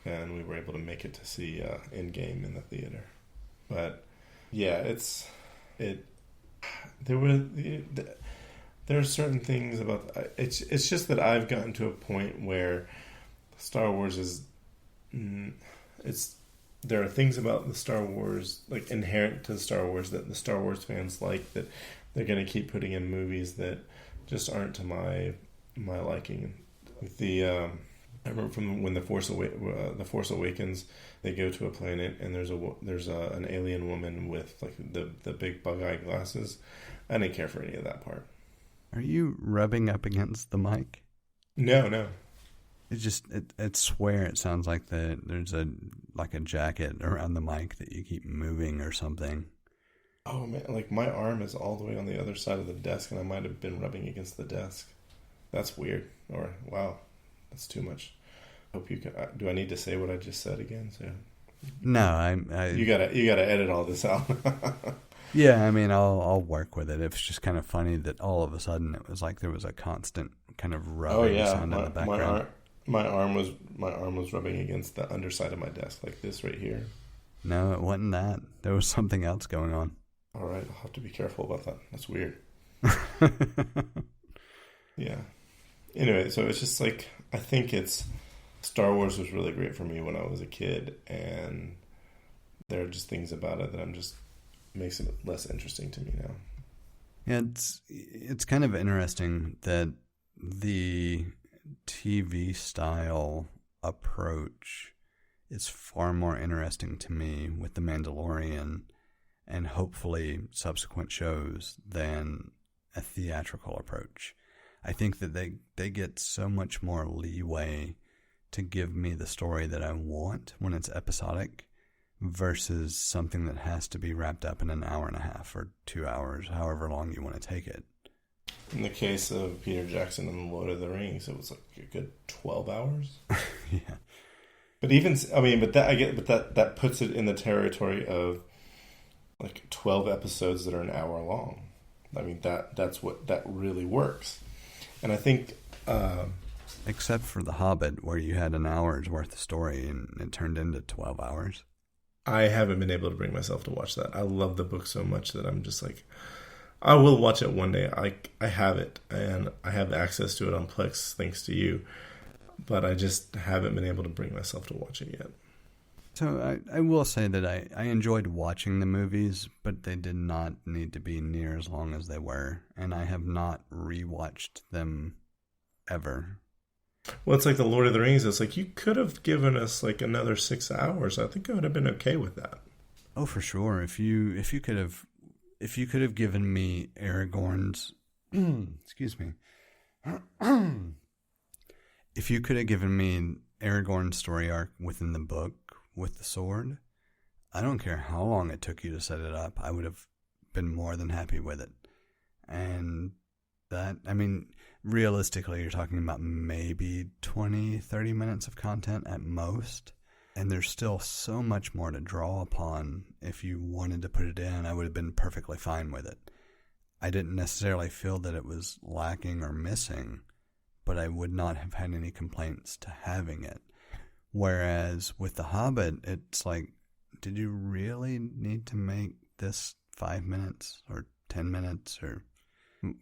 And we were able to make it to see Endgame in the theater. But, yeah, there are certain things about... It's just that I've gotten to a point where Star Wars is... There are things about the Star Wars, like inherent to the Star Wars, that the Star Wars fans like, that they're going to keep putting in movies that just aren't to my liking. I remember from when the Force Awakens, they go to a planet and there's an alien woman with like the big bug-eye glasses. I didn't care for any of that part. Are you rubbing up against the mic? No. It's swear it sounds like there's a jacket around the mic that you keep moving or something. Oh man, like my arm is all the way on the other side of the desk and I might have been rubbing against the desk. That's weird. Or wow, that's too much. Hope you can. Do I need to say what I just said again? So no, you gotta edit all this out. Yeah, I mean I'll work with it. It's just kind of funny that all of a sudden it was like there was a constant kind of rubbing sound in the background. My arm was rubbing against the underside of my desk, like this right here. No, it wasn't that. There was something else going on. All right, I'll have to be careful about that. That's weird. Yeah. Anyway, so it's just like, I think Star Wars was really great for me when I was a kid, and there are just things about it that makes it less interesting to me now. Yeah, it's kind of interesting that the TV style approach is far more interesting to me with The Mandalorian and hopefully subsequent shows than a theatrical approach. I think that they get so much more leeway to give me the story that I want when it's episodic versus something that has to be wrapped up in an hour and a half or 2 hours, however long you want to take it. In the case of Peter Jackson and The Lord of the Rings, it was like a good 12 hours. Yeah. That puts it in the territory of like 12 episodes that are an hour long. I mean, that really works. And I think... except for The Hobbit, where you had an hour's worth of story and it turned into 12 hours. I haven't been able to bring myself to watch that. I love the book so much that I'm just like... I will watch it one day. I have it, and I have access to it on Plex thanks to you. But I just haven't been able to bring myself to watch it yet. So I will say that I enjoyed watching the movies, but they did not need to be near as long as they were. And I have not rewatched them ever. Well, it's like the Lord of the Rings. It's like you could have given us like another 6 hours. I think I would have been okay with that. Oh, for sure. If you could have given me Aragorn's excuse me. If you could have given me Aragorn's story arc within the book with the sword, I don't care how long it took you to set it up, I would have been more than happy with it. And that, I mean, realistically, you're talking about maybe 20, 30 minutes of content at most. And there's still so much more to draw upon. If you wanted to put it in, I would have been perfectly fine with it. I didn't necessarily feel that it was lacking or missing, but I would not have had any complaints to having it. Whereas with The Hobbit, it's like, did you really need to make this 5 minutes or 10 minutes or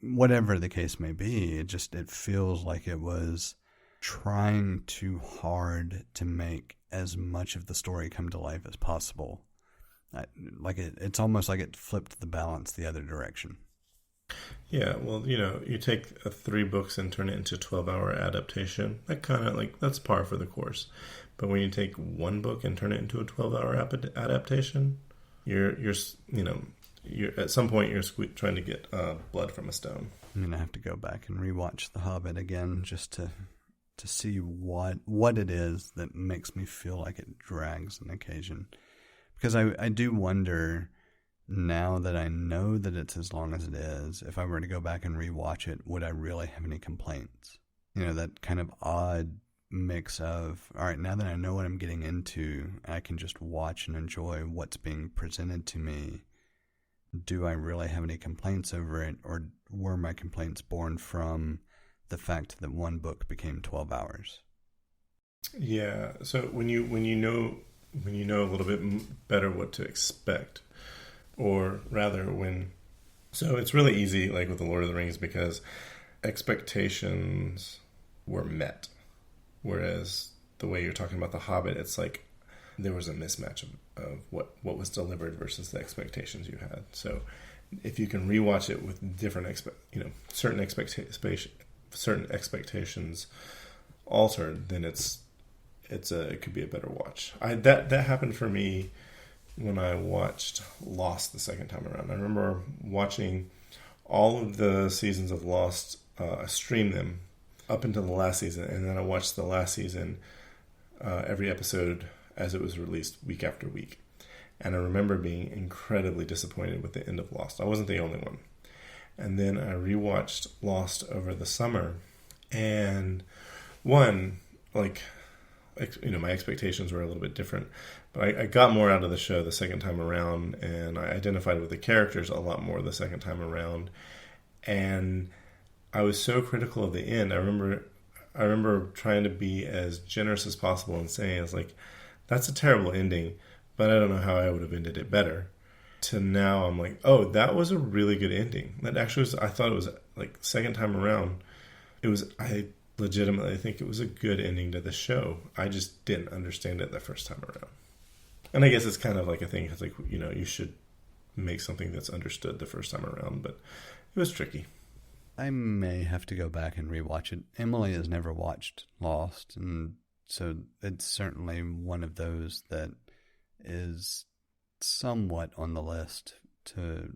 whatever the case may be? It feels like it was trying too hard to make as much of the story come to life as possible. It's almost like it flipped the balance the other direction. Yeah, well, you take 3 books and turn it into a 12-hour adaptation. That kind of that's par for the course. But when you take 1 book and turn it into a 12-hour adaptation, you're at some point you're trying to get blood from a stone. I'm gonna have to go back and rewatch The Hobbit again just to see what it is that makes me feel like it drags an occasion. Because I do wonder, now that I know that it's as long as it is, if I were to go back and rewatch it, would I really have any complaints? That kind of odd mix of, all right, now that I know what I'm getting into, I can just watch and enjoy what's being presented to me. Do I really have any complaints over it, or were my complaints born from the fact that 1 book became 12 hours? Yeah. So when you know a little bit better what to expect, or rather so it's really easy, like with the Lord of the Rings, because expectations were met, whereas the way you're talking about The Hobbit, it's like there was a mismatch of what was delivered versus the expectations you had. So if you can rewatch it with different certain expectations altered, then it could be a better watch. That happened for me when I watched Lost the second time around. I remember watching all of the seasons of Lost, stream them up until the last season, and then I watched the last season, every episode as it was released week after week. And I remember being incredibly disappointed with the end of Lost. I wasn't the only one. And then I rewatched Lost over the summer, and my expectations were a little bit different, but I got more out of the show the second time around, and I identified with the characters a lot more the second time around. And I was so critical of the end. I remember trying to be as generous as possible and saying, it's like, that's a terrible ending, but I don't know how I would have ended it better. To now I'm like, oh, that was a really good ending. That actually was, I thought it was like second time around, I legitimately think it was a good ending to the show. I just didn't understand it the first time around. And I guess it's kind of like a thing, it's like, you should make something that's understood the first time around, but it was tricky. I may have to go back and rewatch it. Emily has never watched Lost, and so it's certainly one of those that is somewhat on the list to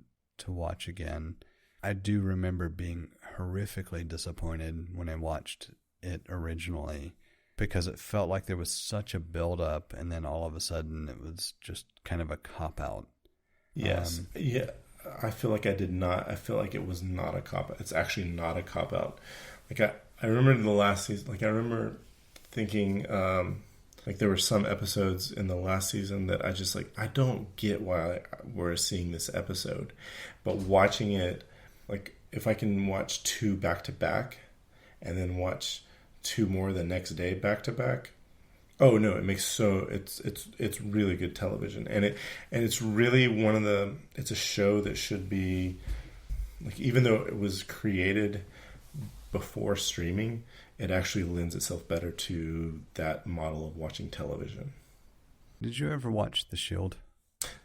watch again. I do remember being horrifically disappointed when I watched it originally, because it felt like there was such a build-up, and then all of a sudden it was just kind of a cop-out. Yes. Yeah. I feel like I feel like it was not a cop-out. It's actually not a cop-out. Like I remember the last season, like I remember thinking, like there were some episodes in the last season that I just I don't get why we're seeing this episode. But watching it, like if I can watch 2 back to back and then watch 2 more the next day back to back, oh no, it's really good television. And it's really it's a show that should be, like, even though it was created before streaming, it actually lends itself better to that model of watching television. Did you ever watch The Shield?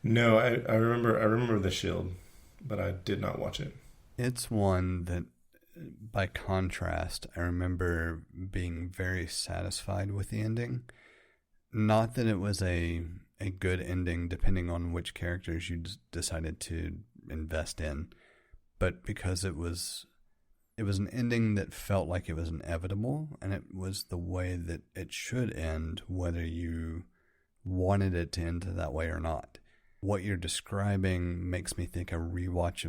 No, I remember The Shield, but I did not watch it. It's one that by contrast, I remember being very satisfied with the ending. Not that it was a good ending, depending on which characters you decided to invest in, but because it was an ending that felt like it was inevitable, and it was the way that it should end, whether you wanted it to end that way or not. What you're describing makes me think a rewatch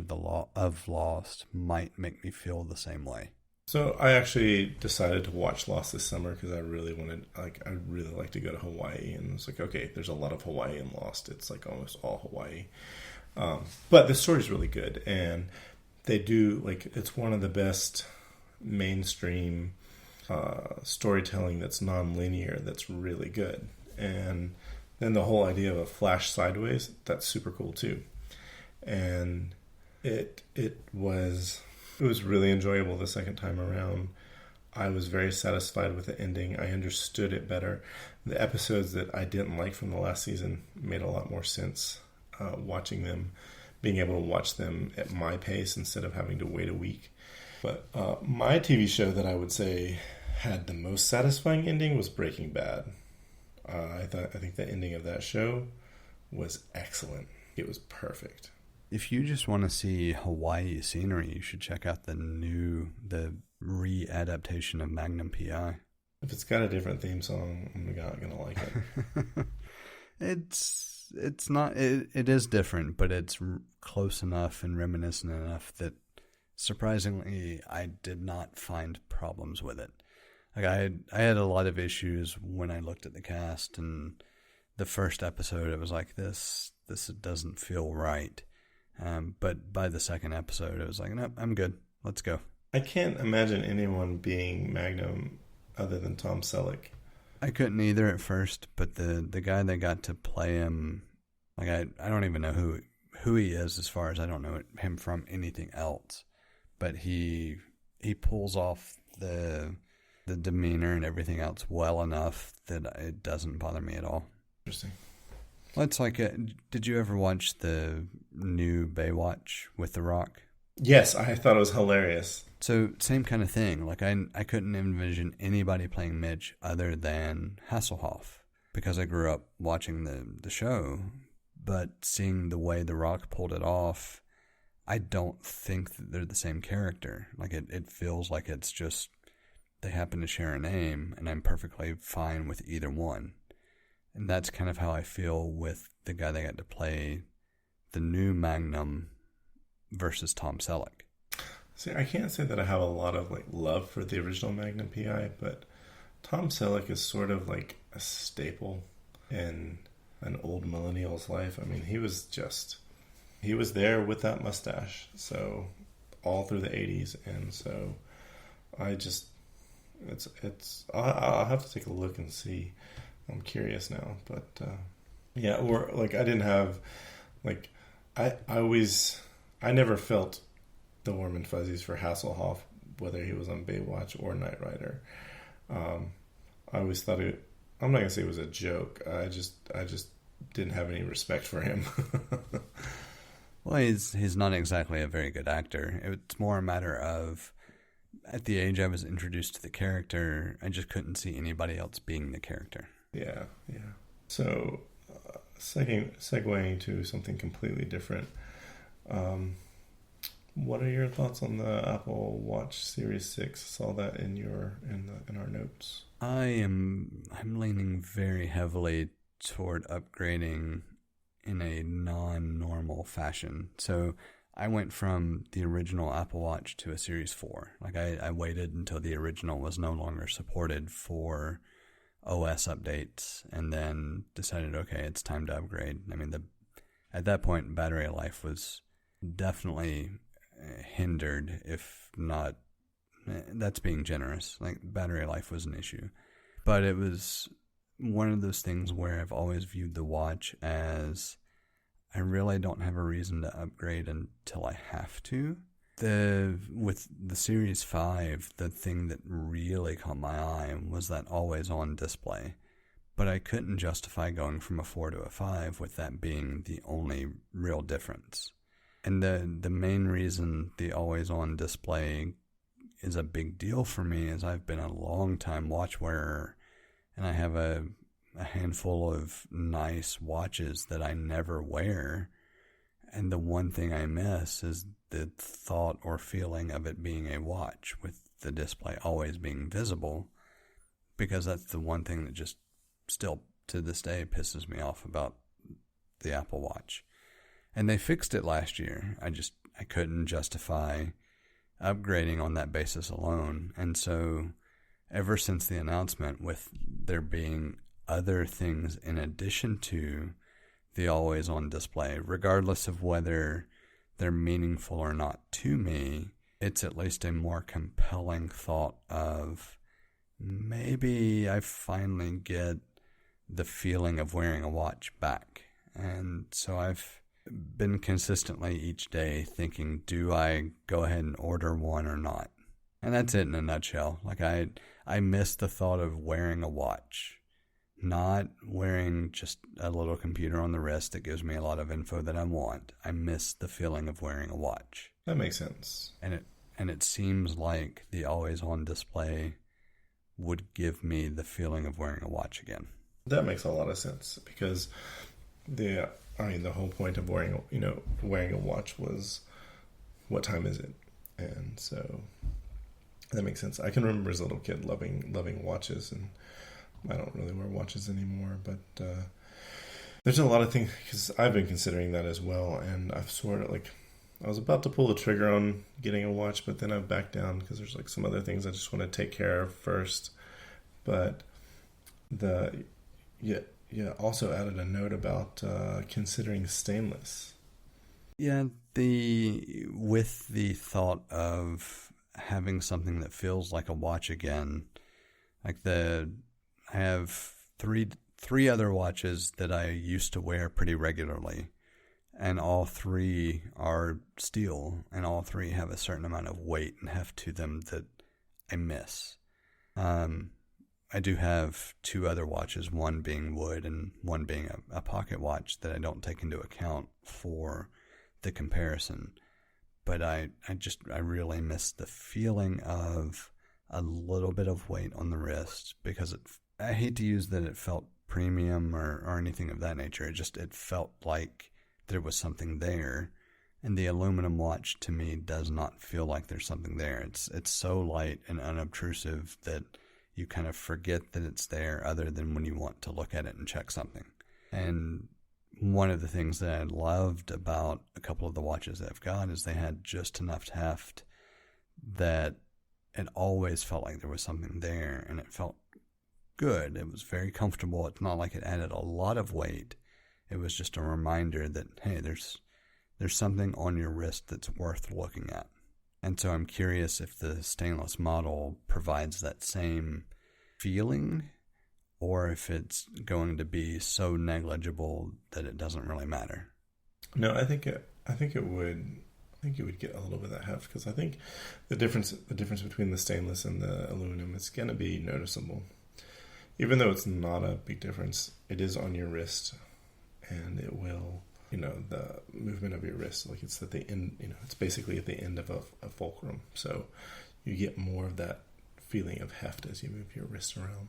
of Lost might make me feel the same way. So I actually decided to watch Lost this summer because I really like to go to Hawaii, and it's like, okay, there's a lot of Hawaii in Lost. It's like almost all Hawaii, but the story's really good, and they do it's one of the best mainstream storytelling that's non-linear. That's really good, and then the whole idea of a flash sideways, that's super cool too, and it was really enjoyable the second time around. I was very satisfied with the ending. I understood it better. The episodes that I didn't like from the last season made a lot more sense watching them, being able to watch them at my pace instead of having to wait a week. But my TV show that I would say had the most satisfying ending was Breaking Bad. I think the ending of that show was excellent. It was perfect. If you just want to see Hawaii scenery, you should check out the re-adaptation of Magnum P.I. If it's got a different theme song, I'm not gonna like it. It's not. It is different, but it's close enough and reminiscent enough that surprisingly I did not find problems with it. Like I had a lot of issues when I looked at the cast, and the first episode it was like this doesn't feel right. But by the second episode, it was like, nope, I'm good. Let's go. I can't imagine anyone being Magnum other than Tom Selleck. I couldn't either at first, but the guy that got to play him, like I don't even know who he is as far as I don't know him from anything else. But he pulls off the demeanor and everything else well enough that it doesn't bother me at all. Interesting. Well, it's like, did you ever watch the new Baywatch with The Rock? Yes, I thought it was hilarious. So, same kind of thing. Like, I couldn't envision anybody playing Mitch other than Hasselhoff because I grew up watching the show. But seeing the way The Rock pulled it off, I don't think that they're the same character. Like, it feels like it's just they happen to share a name, and I'm perfectly fine with either one. And that's kind of how I feel with the guy that got to play the new Magnum versus Tom Selleck. See, I can't say that I have a lot of love for the original Magnum P.I., but Tom Selleck is sort of like a staple in an old millennial's life. I mean, he was there with that mustache, so all through the 80s, and so I'll have to take a look and see. I'm curious now, but yeah, or I didn't have I never felt the warm and fuzzies for Hasselhoff, whether he was on Baywatch or Knight Rider. I always thought I'm not gonna say it was a joke. I just didn't have any respect for him. Well, he's not exactly a very good actor. It's more a matter of, at the age I was introduced to the character, I just couldn't see anybody else being the character. Yeah. So, segueing to something completely different. What are your thoughts on the Apple Watch Series 6? Saw that in our notes. I'm leaning very heavily toward upgrading in a non-normal fashion. So I went from the original Apple Watch to a Series 4. I waited until the original was no longer supported for OS updates, and then decided, okay, it's time to upgrade. I mean, at that point, battery life was definitely hindered, if not, that's being generous. Battery life was an issue. But it was one of those things where I've always viewed the watch as I really don't have a reason to upgrade until I have to. With the Series 5, the thing that really caught my eye was that always-on display. But I couldn't justify going from a 4 to a 5 with that being the only real difference. And the main reason the always-on display is a big deal for me is I've been a long time watch wearer, and I have a handful of nice watches that I never wear. And the one thing I miss is the thought or feeling of it being a watch with the display always being visible, because that's the one thing that just still to this day pisses me off about the Apple Watch. And they fixed it last year. I couldn't justify upgrading on that basis alone. And so ever since the announcement, with there being other things in addition to the always on display, regardless of whether they're meaningful or not to me, it's at least a more compelling thought of maybe I finally get the feeling of wearing a watch back. And so I've been consistently each day thinking, do I go ahead and order one or not? And that's it in a nutshell. Like I miss the thought of wearing a watch. Not wearing just a little computer on the wrist that gives me a lot of info that I want. I miss the feeling of wearing a watch. That makes sense. And it seems like the always on display would give me the feeling of wearing a watch again. That makes a lot of sense, because the whole point of wearing a watch was, what time is it? And so that makes sense. I can remember as a little kid loving watches, and I don't really wear watches anymore, but there's a lot of things, because I've been considering that as well, and I've sort of I was about to pull the trigger on getting a watch, but then I've backed down because there's some other things I just want to take care of first. But also added a note about considering stainless. Yeah, with the thought of having something that feels like a watch again, I have three other watches that I used to wear pretty regularly, and all three are steel, and all three have a certain amount of weight and heft to them that I miss. I do have two other watches, one being wood and one being a pocket watch that I don't take into account for the comparison. But I really miss the feeling of a little bit of weight on the wrist, because I hate to use that it felt premium or anything of that nature. It felt like there was something there, and the aluminum watch to me does not feel like there's something there. It's so light and unobtrusive that you kind of forget that it's there, other than when you want to look at it and check something. And one of the things that I loved about a couple of the watches that I've got is they had just enough heft that it always felt like there was something there, and it felt good. It was very comfortable. It's not like it added a lot of weight. It was just a reminder that, hey, there's something on your wrist that's worth looking at. And so I'm curious if the stainless model provides that same feeling, or if it's going to be so negligible that it doesn't really matter. No, I think it would. I think you would get a little bit of that heft, because I think the difference between the stainless and the aluminum is going to be noticeable. Even though it's not a big difference, it is on your wrist, and it will, the movement of your wrist, like it's at the end, it's basically at the end of a fulcrum. So you get more of that feeling of heft as you move your wrist around.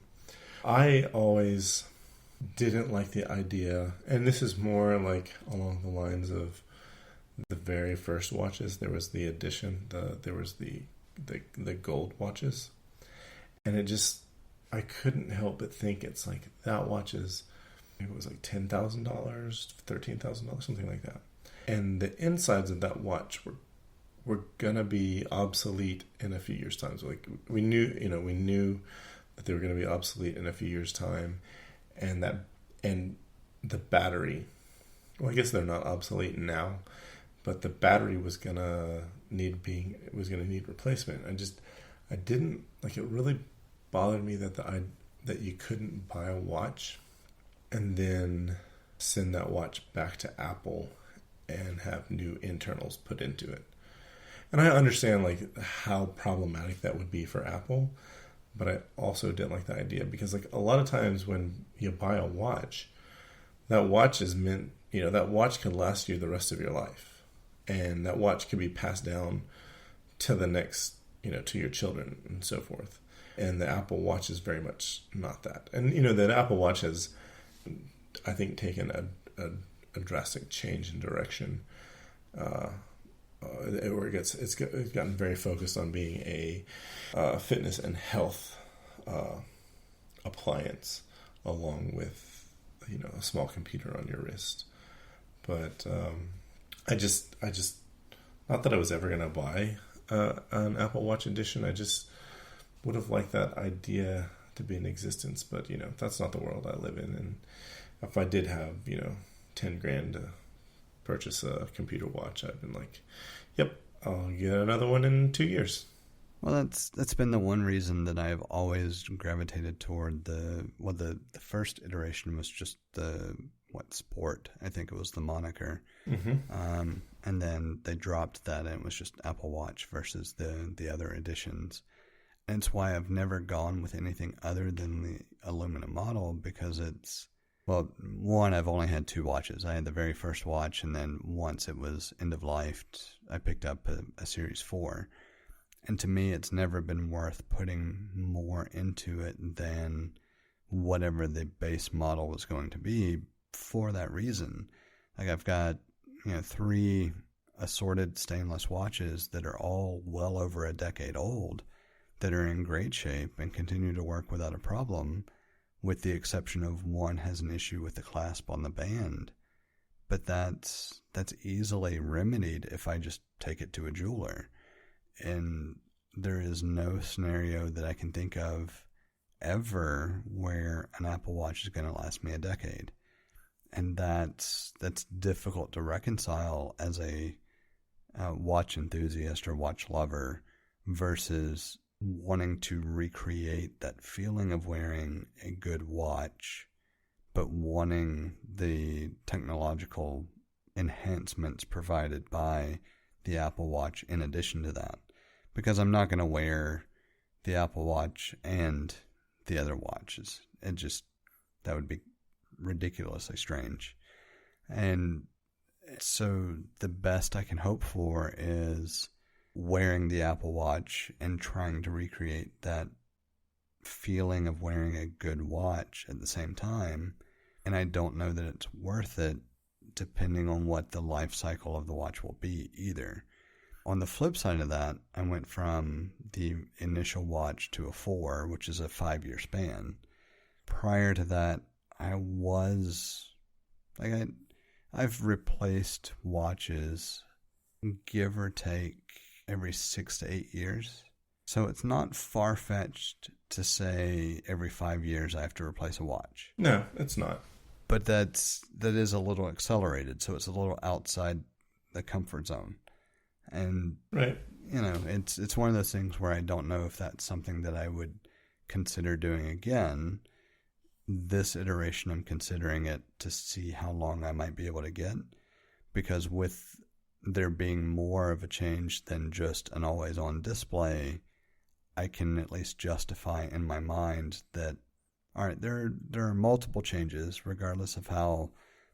I always didn't like the idea, and this is more like along the lines of the very first watches. There was the edition, there was the gold watches, and I couldn't help but think it's like that watch is, it was like $10,000, $13,000, something like that. And the insides of that watch were gonna be obsolete in a few years' time. So like we knew that they were gonna be obsolete in a few years' time, and the battery. Well, I guess they're not obsolete now, but the battery was gonna need replacement. I didn't like it. Really bothered me that you couldn't buy a watch and then send that watch back to Apple and have new internals put into it. And I understand like how problematic that would be for Apple, but I also didn't like the idea, because like a lot of times when you buy a watch, that watch is meant, that watch could last you the rest of your life, and that watch could be passed down to the next to your children and so forth. And the Apple Watch is very much not that. And, the Apple Watch has, I think, taken a drastic change in direction, where it's gotten very focused on being a fitness and health appliance, along with, a small computer on your wrist. But I just, not that I was ever going to buy an Apple Watch edition. I just would have liked that idea to be in existence, but that's not the world I live in. And if I did have 10 grand to purchase a computer watch, I've been like, yep, I'll get another one in 2 years. Well, that's been the one reason that I've always gravitated toward the first iteration was just Sport, I think it was the moniker. Mm-hmm. And then they dropped that and it was just Apple Watch versus the other editions. And it's why I've never gone with anything other than the aluminum model, because one, I've only had 2 watches. I had the very first watch, and then once it was end of life, I picked up a Series 4. And to me, it's never been worth putting more into it than whatever the base model was going to be for that reason. Like, I've got 3 assorted stainless watches that are all well over a decade old, that are in great shape and continue to work without a problem, with the exception of one has an issue with the clasp on the band. But that's easily remedied if I just take it to a jeweler. And there is no scenario that I can think of ever where an Apple Watch is going to last me a decade. And that's difficult to reconcile as a watch enthusiast or watch lover versus wanting to recreate that feeling of wearing a good watch, but wanting the technological enhancements provided by the Apple Watch in addition to that. Because I'm not going to wear the Apple Watch and the other watches. That would be ridiculously strange. And so the best I can hope for is wearing the Apple Watch and trying to recreate that feeling of wearing a good watch at the same time. And I don't know that it's worth it depending on what the life cycle of the watch will be either. On the flip side of that, I went from the initial watch to a 4, which is a 5-year span. Prior to that, I've replaced watches, give or take, every 6 to 8 years. So it's not far-fetched to say every 5 years I have to replace a watch. No, it's not. But that is a little accelerated, so it's a little outside the comfort zone. And right. It's one of those things where I don't know if that's something that I would consider doing again. This iteration, I'm considering it to see how long I might be able to get, because with there being more of a change than just an always-on display, I can at least justify in my mind that, all right, there are multiple changes, regardless of how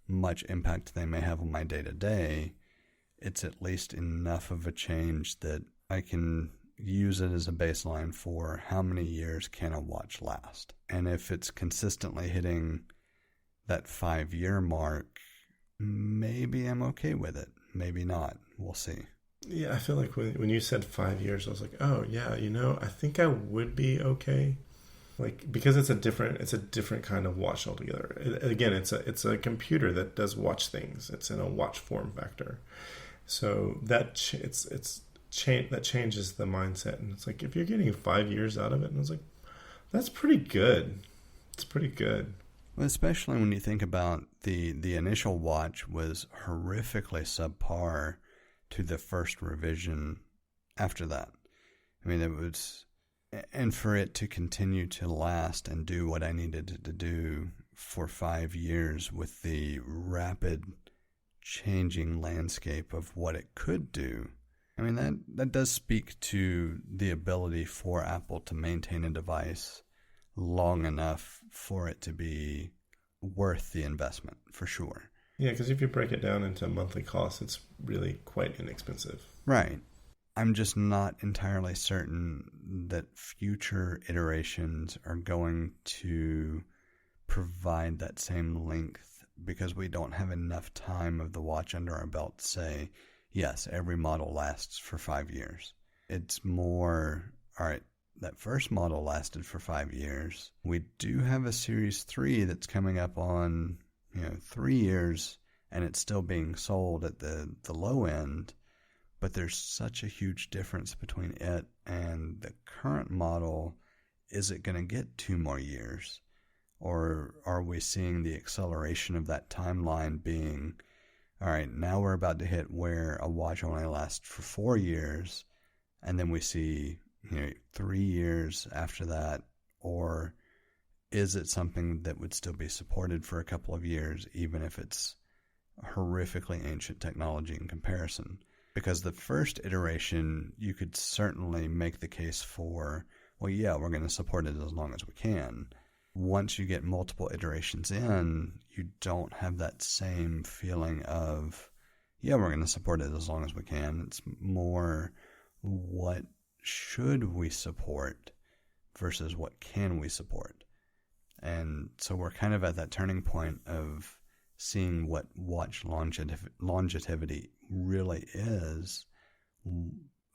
much impact they may have on my day-to-day. It's at least enough of a change that I can use it as a baseline for how many years can a watch last. And if it's consistently hitting that 5-year mark, maybe I'm okay with it. Maybe not. We'll see. Yeah, I feel like when you said 5 years, I was like, oh yeah, I think I would be okay. Like, because it's a different kind of watch altogether. Again, it's a computer that does watch things. It's in a watch form factor. So that that changes the mindset. And it's like, if you're getting 5 years out of it, and I was like, that's pretty good. It's pretty good. Well, especially when you think about the initial watch was horrifically subpar to the first revision after that. I mean, it was, and for it to continue to last and do what I needed it to do for 5 years with the rapid changing landscape of what it could do, I mean, that does speak to the ability for Apple to maintain a device long enough for it to be worth the investment, for sure. Yeah, because if you break it down into monthly costs, it's really quite inexpensive. Right. I'm just not entirely certain that future iterations are going to provide that same length, because we don't have enough time of the watch under our belt to say, yes, every model lasts for 5 years. It's more, all right, that first model lasted for 5 years. We do have a Series 3 that's coming up on, 3 years, and it's still being sold at the low end, but there's such a huge difference between it and the current model. Is it going to get 2 more years? Or are we seeing the acceleration of that timeline being, all right, now we're about to hit where a watch only lasts for 4 years, and then we see 3 years after that? Or is it something that would still be supported for a couple of years, even if it's horrifically ancient technology in comparison? Because the first iteration, you could certainly make the case for, well, yeah, we're going to support it as long as we can. Once you get multiple iterations in, you don't have that same feeling of, yeah, we're going to support it as long as we can. It's more, what should we support versus what can we support? And so we're kind of at that turning point of seeing what watch longevity really is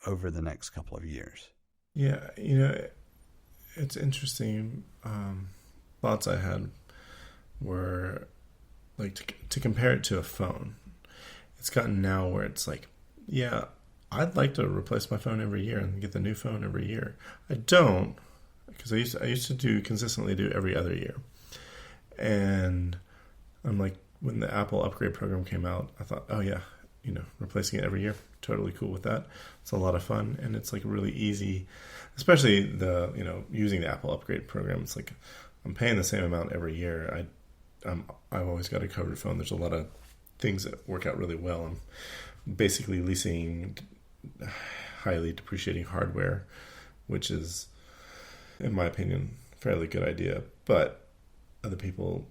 over the next couple of years. Yeah, it's interesting. Thoughts I had were like to compare it to a phone. It's gotten now where it's like, yeah, I'd like to replace my phone every year and get the new phone every year. I don't, because I used to consistently do every other year. And I'm like, when the Apple upgrade program came out, I thought, oh yeah, replacing it every year, totally cool with that. It's a lot of fun, and it's like really easy, especially using the Apple upgrade program. It's like I'm paying the same amount every year. I've always got a covered phone. There's a lot of things that work out really well. I'm basically leasing highly depreciating hardware, which is, in my opinion, a fairly good idea. But other people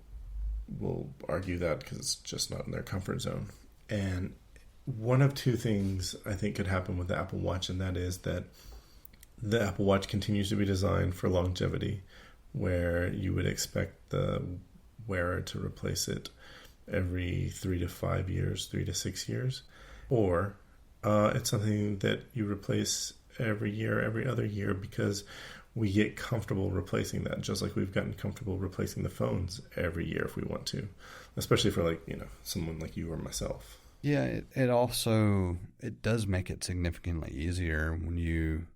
will argue that because it's just not in their comfort zone. And one of two things I think could happen with the Apple Watch, and that is that the Apple Watch continues to be designed for longevity, where you would expect the wearer to replace it every 3 to 5 years, 3 to 6 years, or it's something that you replace every year, every other year, because we get comfortable replacing that, just like we've gotten comfortable replacing the phones every year if we want to, especially for someone like you or myself. Yeah, it does make it significantly easier when you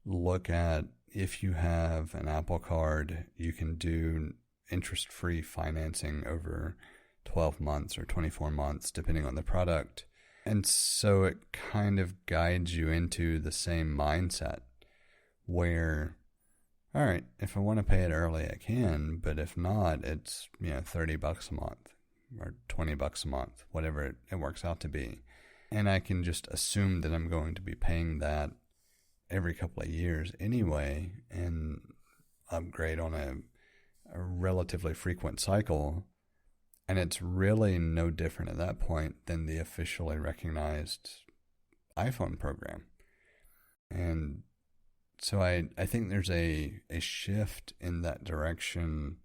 look at, if you have an Apple Card, you can do interest-free financing over 12 months or 24 months, depending on the product. And so it kind of guides you into the same mindset where, all right, if I want to pay it early, I can, but if not, it's, $30 a month or $20 a month, whatever it works out to be. And I can just assume that I'm going to be paying that every couple of years anyway and upgrade on a relatively frequent cycle. And it's really no different at that point than the officially recognized iPhone program. And so I think there's a shift in that direction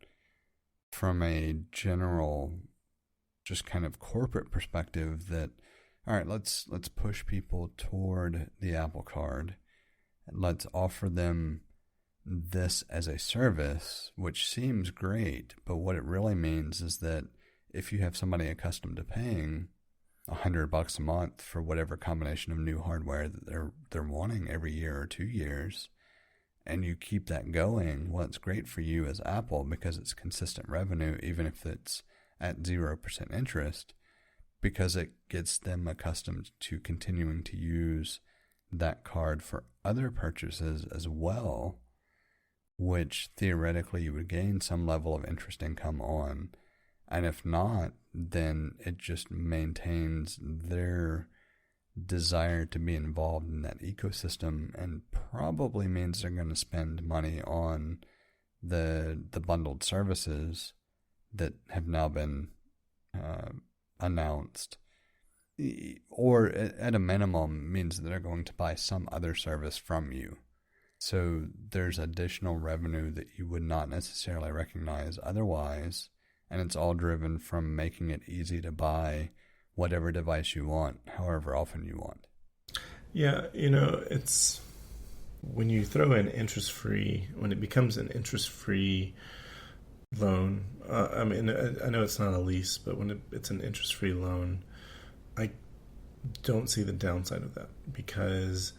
from a general, just kind of corporate perspective that, all right, let's push people toward the Apple Card. And let's offer them this as a service, which seems great, but what it really means is that if you have somebody accustomed to paying $100 a month for whatever combination of new hardware that they're wanting every year or 2 years, and you keep that going, well, it's great for you as Apple because it's consistent revenue, even if it's at 0% interest, because it gets them accustomed to continuing to use that card for other purchases as well, which theoretically you would gain some level of interest income on. And if not, then it just maintains their desire to be involved in that ecosystem, and probably means they're going to spend money on the bundled services that have now been announced. or at a minimum means that they're going to buy some other service from you. So there's additional revenue that you would not necessarily recognize otherwise, and it's all driven from making it easy to buy whatever device you want, however often you want. Yeah, it's when you throw in interest-free, when it becomes an interest-free loan, I know it's not a lease, but when it's an interest-free loan, I don't see the downside of that, because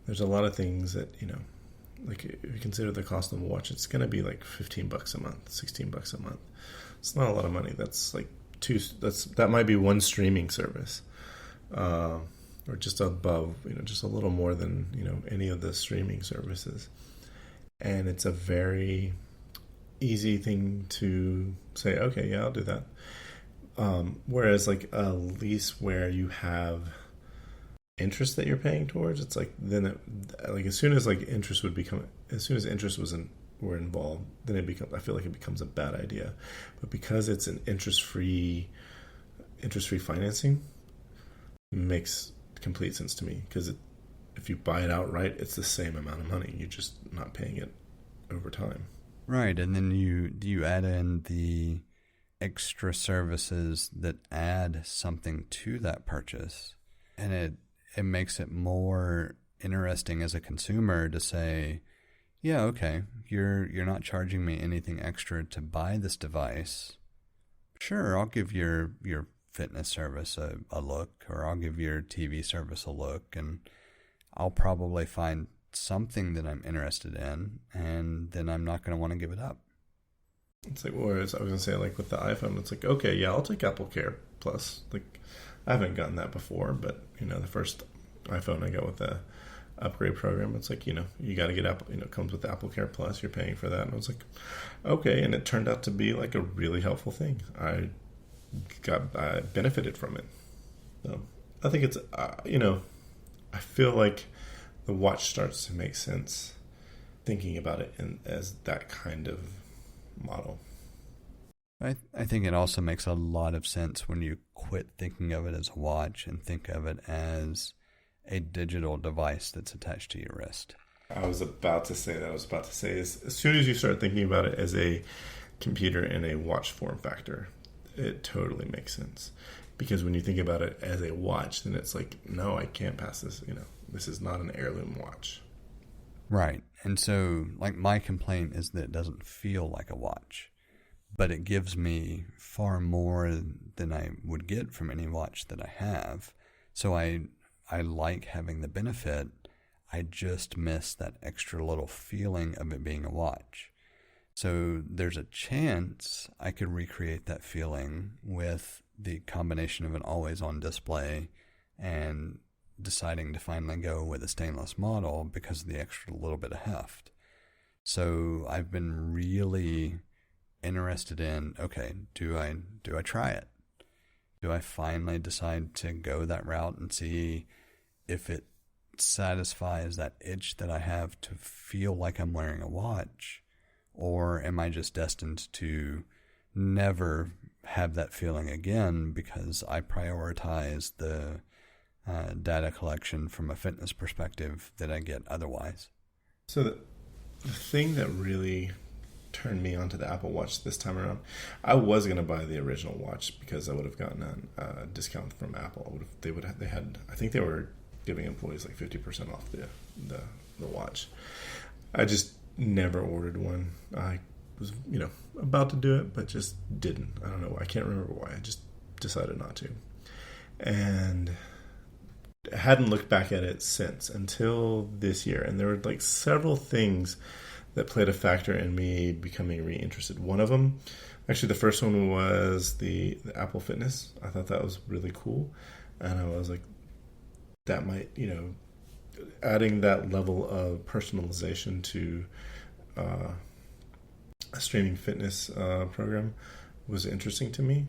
there's a lot of things that, like if you consider the cost of a watch, it's going to be like $15 a month, $16 a month. It's not a lot of money. That's like that might be one streaming service, or just above, just a little more than, any of the streaming services. And it's a very easy thing to say, okay, yeah, I'll do that. Whereas like a lease where you have interest that you're paying towards, it's like then as soon as interest were involved, then I feel like it becomes a bad idea. But because it's an interest-free financing, it makes complete sense to me, because if you buy it outright, it's the same amount of money. You're just not paying it over time. Right, and then you add in the extra services that add something to that purchase, and it makes it more interesting as a consumer to say, yeah, okay, you're not charging me anything extra to buy this device. Sure, I'll give your fitness service a look, or I'll give your TV service a look, and I'll probably find something that I'm interested in, and then I'm not going to want to give it up. It's like, whereas I was going to say, like with the iPhone, it's like, okay, yeah, I'll take Apple Care Plus. Like, I haven't gotten that before, but, the first iPhone I got with the upgrade program, it's like, you got to get Apple, it comes with Apple Care Plus, you're paying for that. And I was like, okay. And it turned out to be like a really helpful thing. I benefited from it. So I think it's, I feel like the watch starts to make sense thinking about it as that kind of model. I think it also makes a lot of sense when you quit thinking of it as a watch and think of it as a digital device that's attached to your wrist. I was about to say that. As soon as you start thinking about it as a computer in a watch form factor, it totally makes sense. Because when you think about it as a watch, then it's like, no, I can't pass this. This is not an heirloom watch. Right. And so, like, my complaint is that it doesn't feel like a watch, but it gives me far more than I would get from any watch that I have. So I like having the benefit. I just miss that extra little feeling of it being a watch. So there's a chance I could recreate that feeling with the combination of an always-on display and deciding to finally go with a stainless model because of the extra little bit of heft. So I've been really interested in, okay, do I try it? Do I finally decide to go that route and see if it satisfies that itch that I have to feel like I'm wearing a watch? Or am I just destined to never have that feeling again because I prioritize the data collection from a fitness perspective that I get otherwise? So the thing that really turned me onto the Apple Watch this time around, I was going to buy the original watch because I would have gotten a discount from Apple. I think they were giving employees like 50% off the watch. I just never ordered one. I was, about to do it, but just didn't. I don't know. I can't remember why. I just decided not to. And I hadn't looked back at it since until this year. And there were like several things that played a factor in me becoming reinterested. One of them, actually the first one, was the Apple Fitness. I thought that was really cool. And I was like, that might, adding that level of personalization to a streaming fitness program was interesting to me.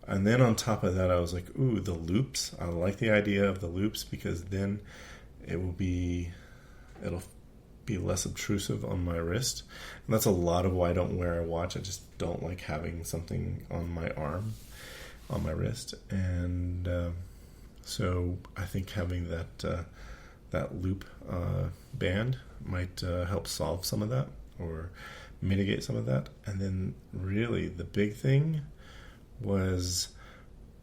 And then on top of that, I was like, ooh, the loops. I like the idea of the loops because then it'll be less obtrusive on my wrist. And that's a lot of why I don't wear a watch. I just don't like having something on my arm, on my wrist. And So I think having that loop band might help solve some of that or mitigate some of that. And then really the big thing was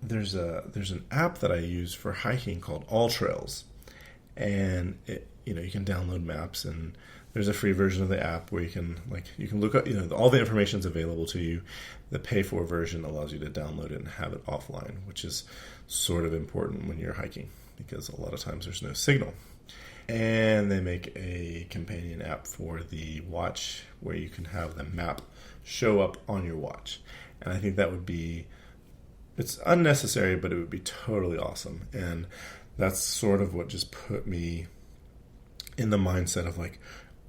there's an app that I use for hiking called All Trails, and you can download maps, and there's a free version of the app where you can look up, all the information's available to you. The pay for version allows you to download it and have it offline, which is sort of important when you're hiking because a lot of times there's no signal. And they make a companion app for the watch where you can have the map show up on your watch. And I think that would be, it's unnecessary, but it would be totally awesome. And that's sort of what just put me in the mindset of like,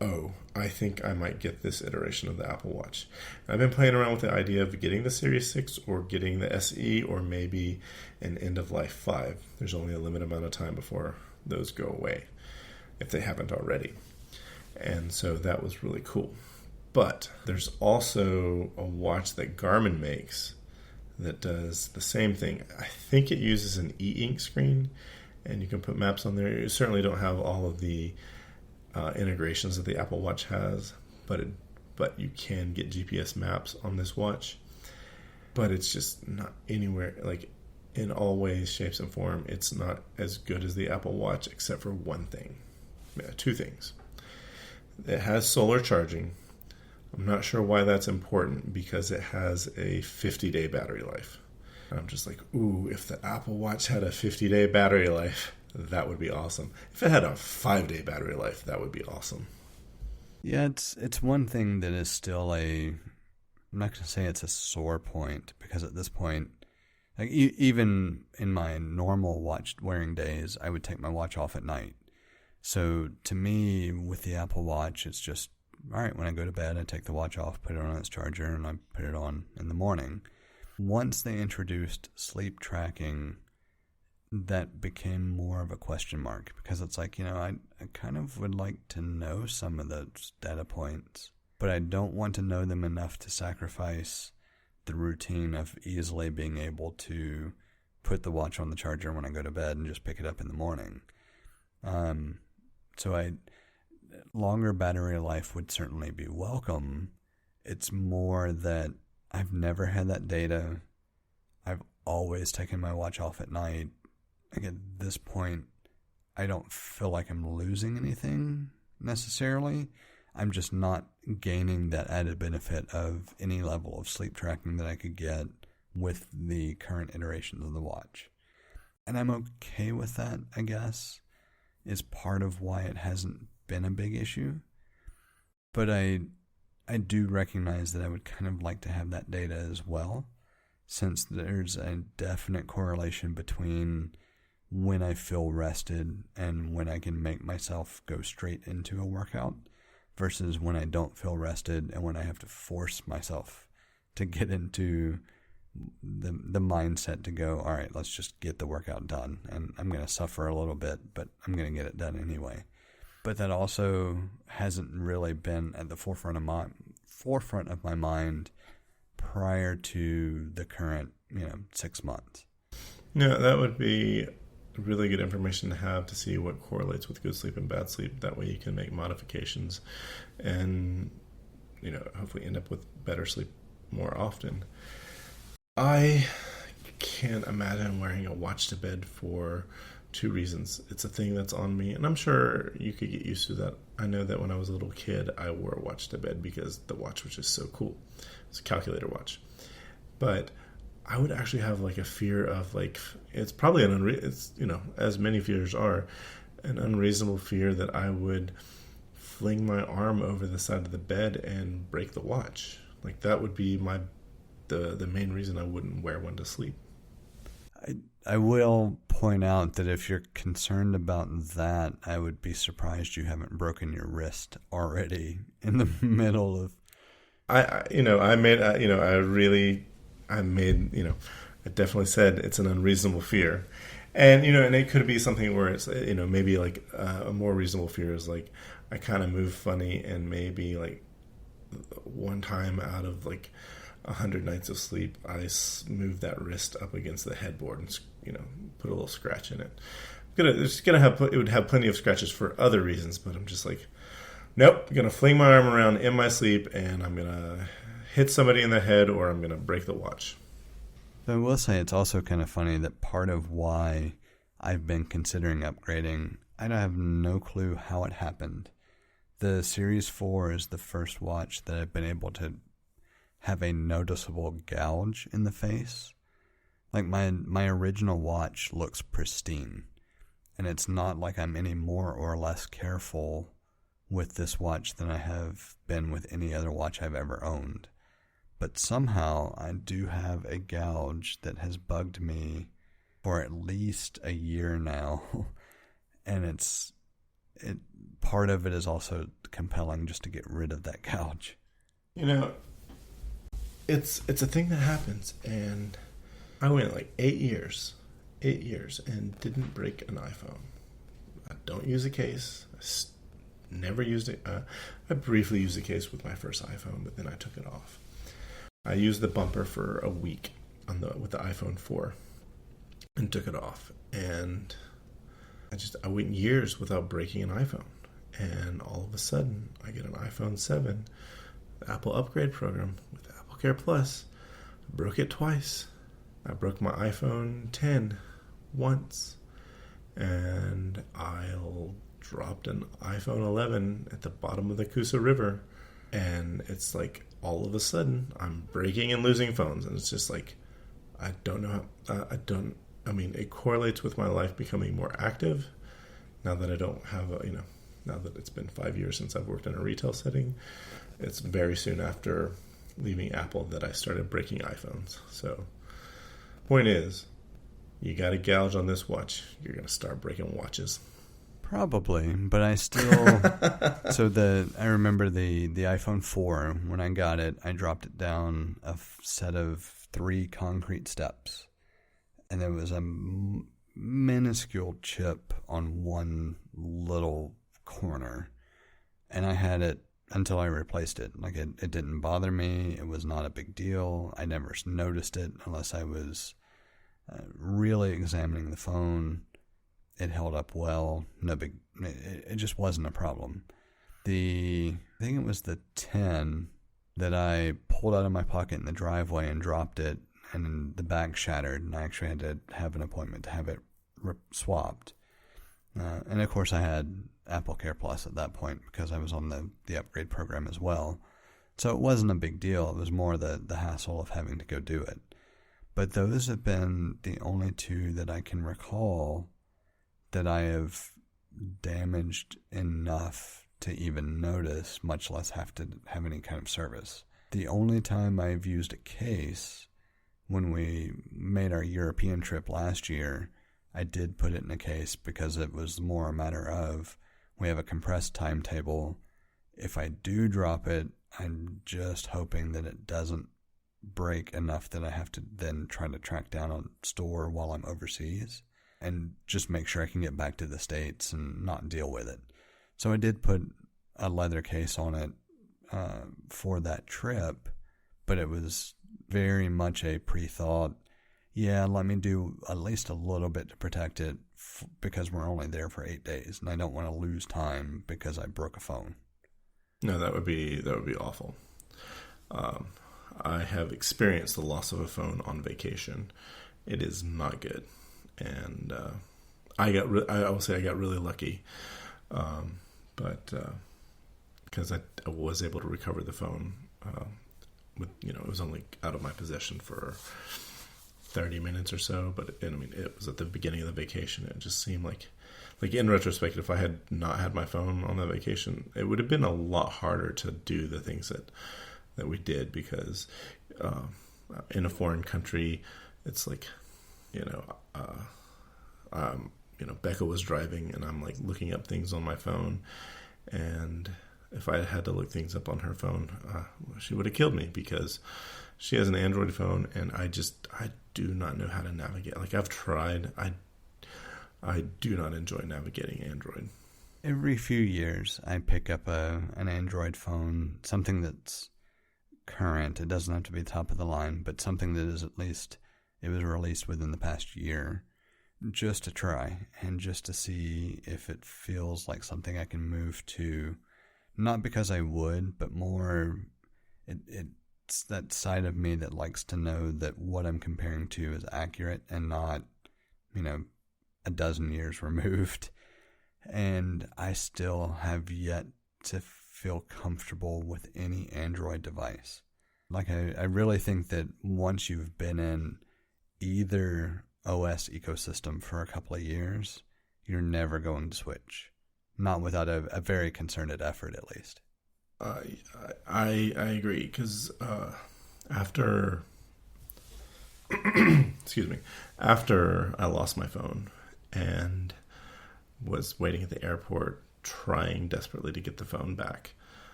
oh, I think I might get this iteration of the Apple Watch. I've been playing around with the idea of getting the Series 6 or getting the SE or maybe an end-of-life 5. There's only a limited amount of time before those go away, if they haven't already. And so that was really cool. But there's also a watch that Garmin makes that does the same thing. I think it uses an e-ink screen, and you can put maps on there. You certainly don't have all of the integrations that the Apple Watch has, but you can get GPS maps on this watch. But it's just not anywhere, like in all ways, shapes, and form, it's not as good as the Apple Watch, except for one thing. Two things. It has solar charging. I'm not sure why that's important because it has a 50-day battery life. And I'm just like, ooh, if the Apple Watch had a 50-day battery life, that would be awesome. If it had a 5-day battery life, that would be awesome. Yeah, it's one thing that is still I'm not going to say it's a sore point, because at this point, like even in my normal watch wearing days, I would take my watch off at night. So to me, with the Apple Watch, it's just, all right, when I go to bed, I take the watch off, put it on its charger, and I put it on in the morning. Once they introduced sleep tracking, that became more of a question mark, because it's like, I kind of would like to know some of those data points, but I don't want to know them enough to sacrifice the routine of easily being able to put the watch on the charger when I go to bed and just pick it up in the morning. So longer battery life would certainly be welcome. It's more that I've never had that data. I've always taken my watch off at night. Like at this point, I don't feel like I'm losing anything necessarily. I'm just not gaining that added benefit of any level of sleep tracking that I could get with the current iterations of the watch. And I'm okay with that, I guess, is part of why it hasn't been a big issue. But I do recognize that I would kind of like to have that data as well, since there's a definite correlation between when I feel rested and when I can make myself go straight into a workout versus when I don't feel rested and when I have to force myself to get into the mindset to go, all right, let's just get the workout done. And I'm going to suffer a little bit, but I'm going to get it done anyway. But that also hasn't really been at the forefront of my mind prior to the current 6 months. Yeah, that would be really good information to have to see what correlates with good sleep and bad sleep. That way you can make modifications and hopefully end up with better sleep more often. I can't imagine wearing a watch to bed for two reasons. It's a thing that's on me, and I'm sure you could get used to that. I know that when I was a little kid, I wore a watch to bed because the watch was just so cool. It's a calculator watch. But I would actually have like a fear of it's probably as many fears are, an unreasonable fear that I would fling my arm over the side of the bed and break the watch. Like that would be the main reason I wouldn't wear one to sleep. I will point out that if you're concerned about that, I would be surprised you haven't broken your wrist already in the middle of. I definitely said it's an unreasonable fear. And, and it could be something where it's, maybe like a more reasonable fear is like, I kind of move funny and maybe like one time out of like 100 nights of sleep, I move that wrist up against the headboard and, put a little scratch in it. It would have plenty of scratches for other reasons, but I'm just like, nope, I'm gonna fling my arm around in my sleep, and I'm gonna hit somebody in the head, or I'm gonna break the watch. I will say it's also kind of funny that part of why I've been considering upgrading, I have no clue how it happened. The Series 4 is the first watch that I've been able to have a noticeable gouge in the face. Like my original watch looks pristine, and it's not like I'm any more or less careful with this watch than I have been with any other watch I've ever owned. But somehow I do have a gouge that has bugged me for at least a year now. And part of it is also compelling just to get rid of that gouge. It's a thing that happens, and I went like 8 years and didn't break an iPhone. I don't use a case. Never used it. I briefly used a case with my first iPhone, but then I took it off. I used the bumper for a week with the iPhone 4 and took it off. And I went years without breaking an iPhone. And all of a sudden, I get an iPhone 7, the Apple upgrade program with Apple Care Plus. I broke it twice. I broke my iPhone 10 once. And I dropped an iPhone 11 at the bottom of the Coosa River. And it's like, all of a sudden, I'm breaking and losing phones. And it's just like, I don't know how, it correlates with my life becoming more active. Now that I don't have now that it's been 5 years since I've worked in a retail setting, it's very soon after leaving Apple that I started breaking iPhones. So, point is, you got a gouge on this watch, you're going to start breaking watches. Probably, but I still... I remember the iPhone 4, when I got it, I dropped it down a set of 3 concrete steps. And there was a minuscule chip on one little corner. And I had it until I replaced it. Like, it didn't bother me. It was not a big deal. I never noticed it unless I was really examining the phone. It held up well. It just wasn't a problem. I think it was the 10 that I pulled out of my pocket in the driveway and dropped it, and the back shattered, and I actually had to have an appointment to have it swapped. And of course I had Apple Care Plus at that point because I was on the upgrade program as well. So it wasn't a big deal. It was more the hassle of having to go do it. But those have been the only 2 that I can recall that I have damaged enough to even notice, much less have to have any kind of service. The only time I've used a case, when we made our European trip last year, I did put it in a case because it was more a matter of, we have a compressed timetable. If I do drop it, I'm just hoping that it doesn't break enough that I have to then try to track down a store while I'm overseas, and just make sure I can get back to the States and not deal with it. So I did put a leather case on it for that trip, but it was very much a pre-thought, let me do at least a little bit to protect it because we're only there for 8 days, and I don't want to lose time because I broke a phone. No, that would be awful. I have experienced the loss of a phone on vacation. It is not good. And I will say I got really lucky, but because I was able to recover the phone, it was only out of my possession for 30 minutes or so. But it was at the beginning of the vacation. It just seemed like in retrospect, if I had not had my phone on the vacation, it would have been a lot harder to do the things that we did, because in a foreign country, it's like, Becca was driving and I'm like looking up things on my phone, and if I had to look things up on her phone, she would have killed me because she has an Android phone and I do not know how to navigate. Like, I've tried. I do not enjoy navigating Android. Every few years I pick up an Android phone, something that's current. It doesn't have to be top of the line, but something that is at least, it was released within the past year. just to try and just to see if it feels like something I can move to, not because I would, but more it's that side of me that likes to know that what I'm comparing to is accurate and not, a dozen years removed. And I still have yet to feel comfortable with any Android device. Like, I really think that once you've been in either OS ecosystem for a couple of years, you're never going to switch. Not without a very concerted effort, at least. I agree, because after excuse me, after I lost my phone and was waiting at the airport, trying desperately to get the phone back,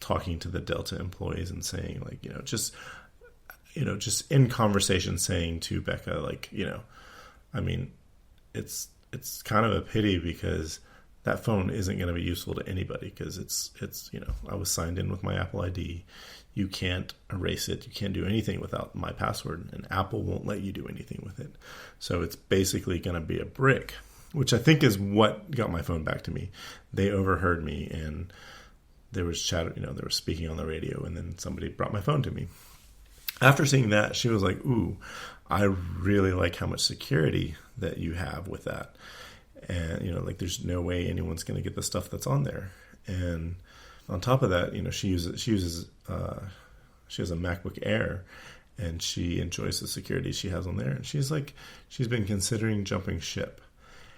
talking to the Delta employees and saying, like, just in conversation, saying to Becca, like, I mean, it's kind of a pity because that phone isn't going to be useful to anybody, because it's I was signed in with my Apple ID. You can't erase it. You can't do anything without my password, and Apple won't let you do anything with it. So it's basically going to be a brick, which I think is what got my phone back to me. They overheard me, and there was chatter, they were speaking on the radio, and then somebody brought my phone to me. After seeing that, she was like, ooh, I really like how much security that you have with that. And, like, there's no way anyone's going to get the stuff that's on there. And on top of that, she has a MacBook Air, and she enjoys the security she has on there. And she's been considering jumping ship.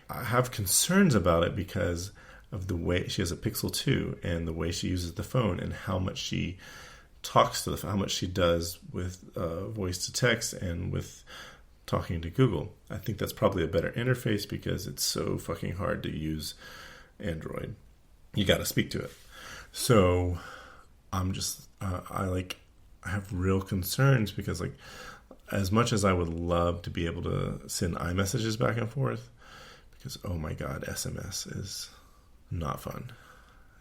I have concerns about it because of the way she has a Pixel 2 and the way she uses the phone and how much she talks to the phone, how much she does with voice to text and with talking to Google. I think that's probably a better interface because it's so fucking hard to use Android. You got to speak to it. So I'm just, I have real concerns because, like, as much as I would love to be able to send iMessages back and forth, because, oh my God, SMS is not fun.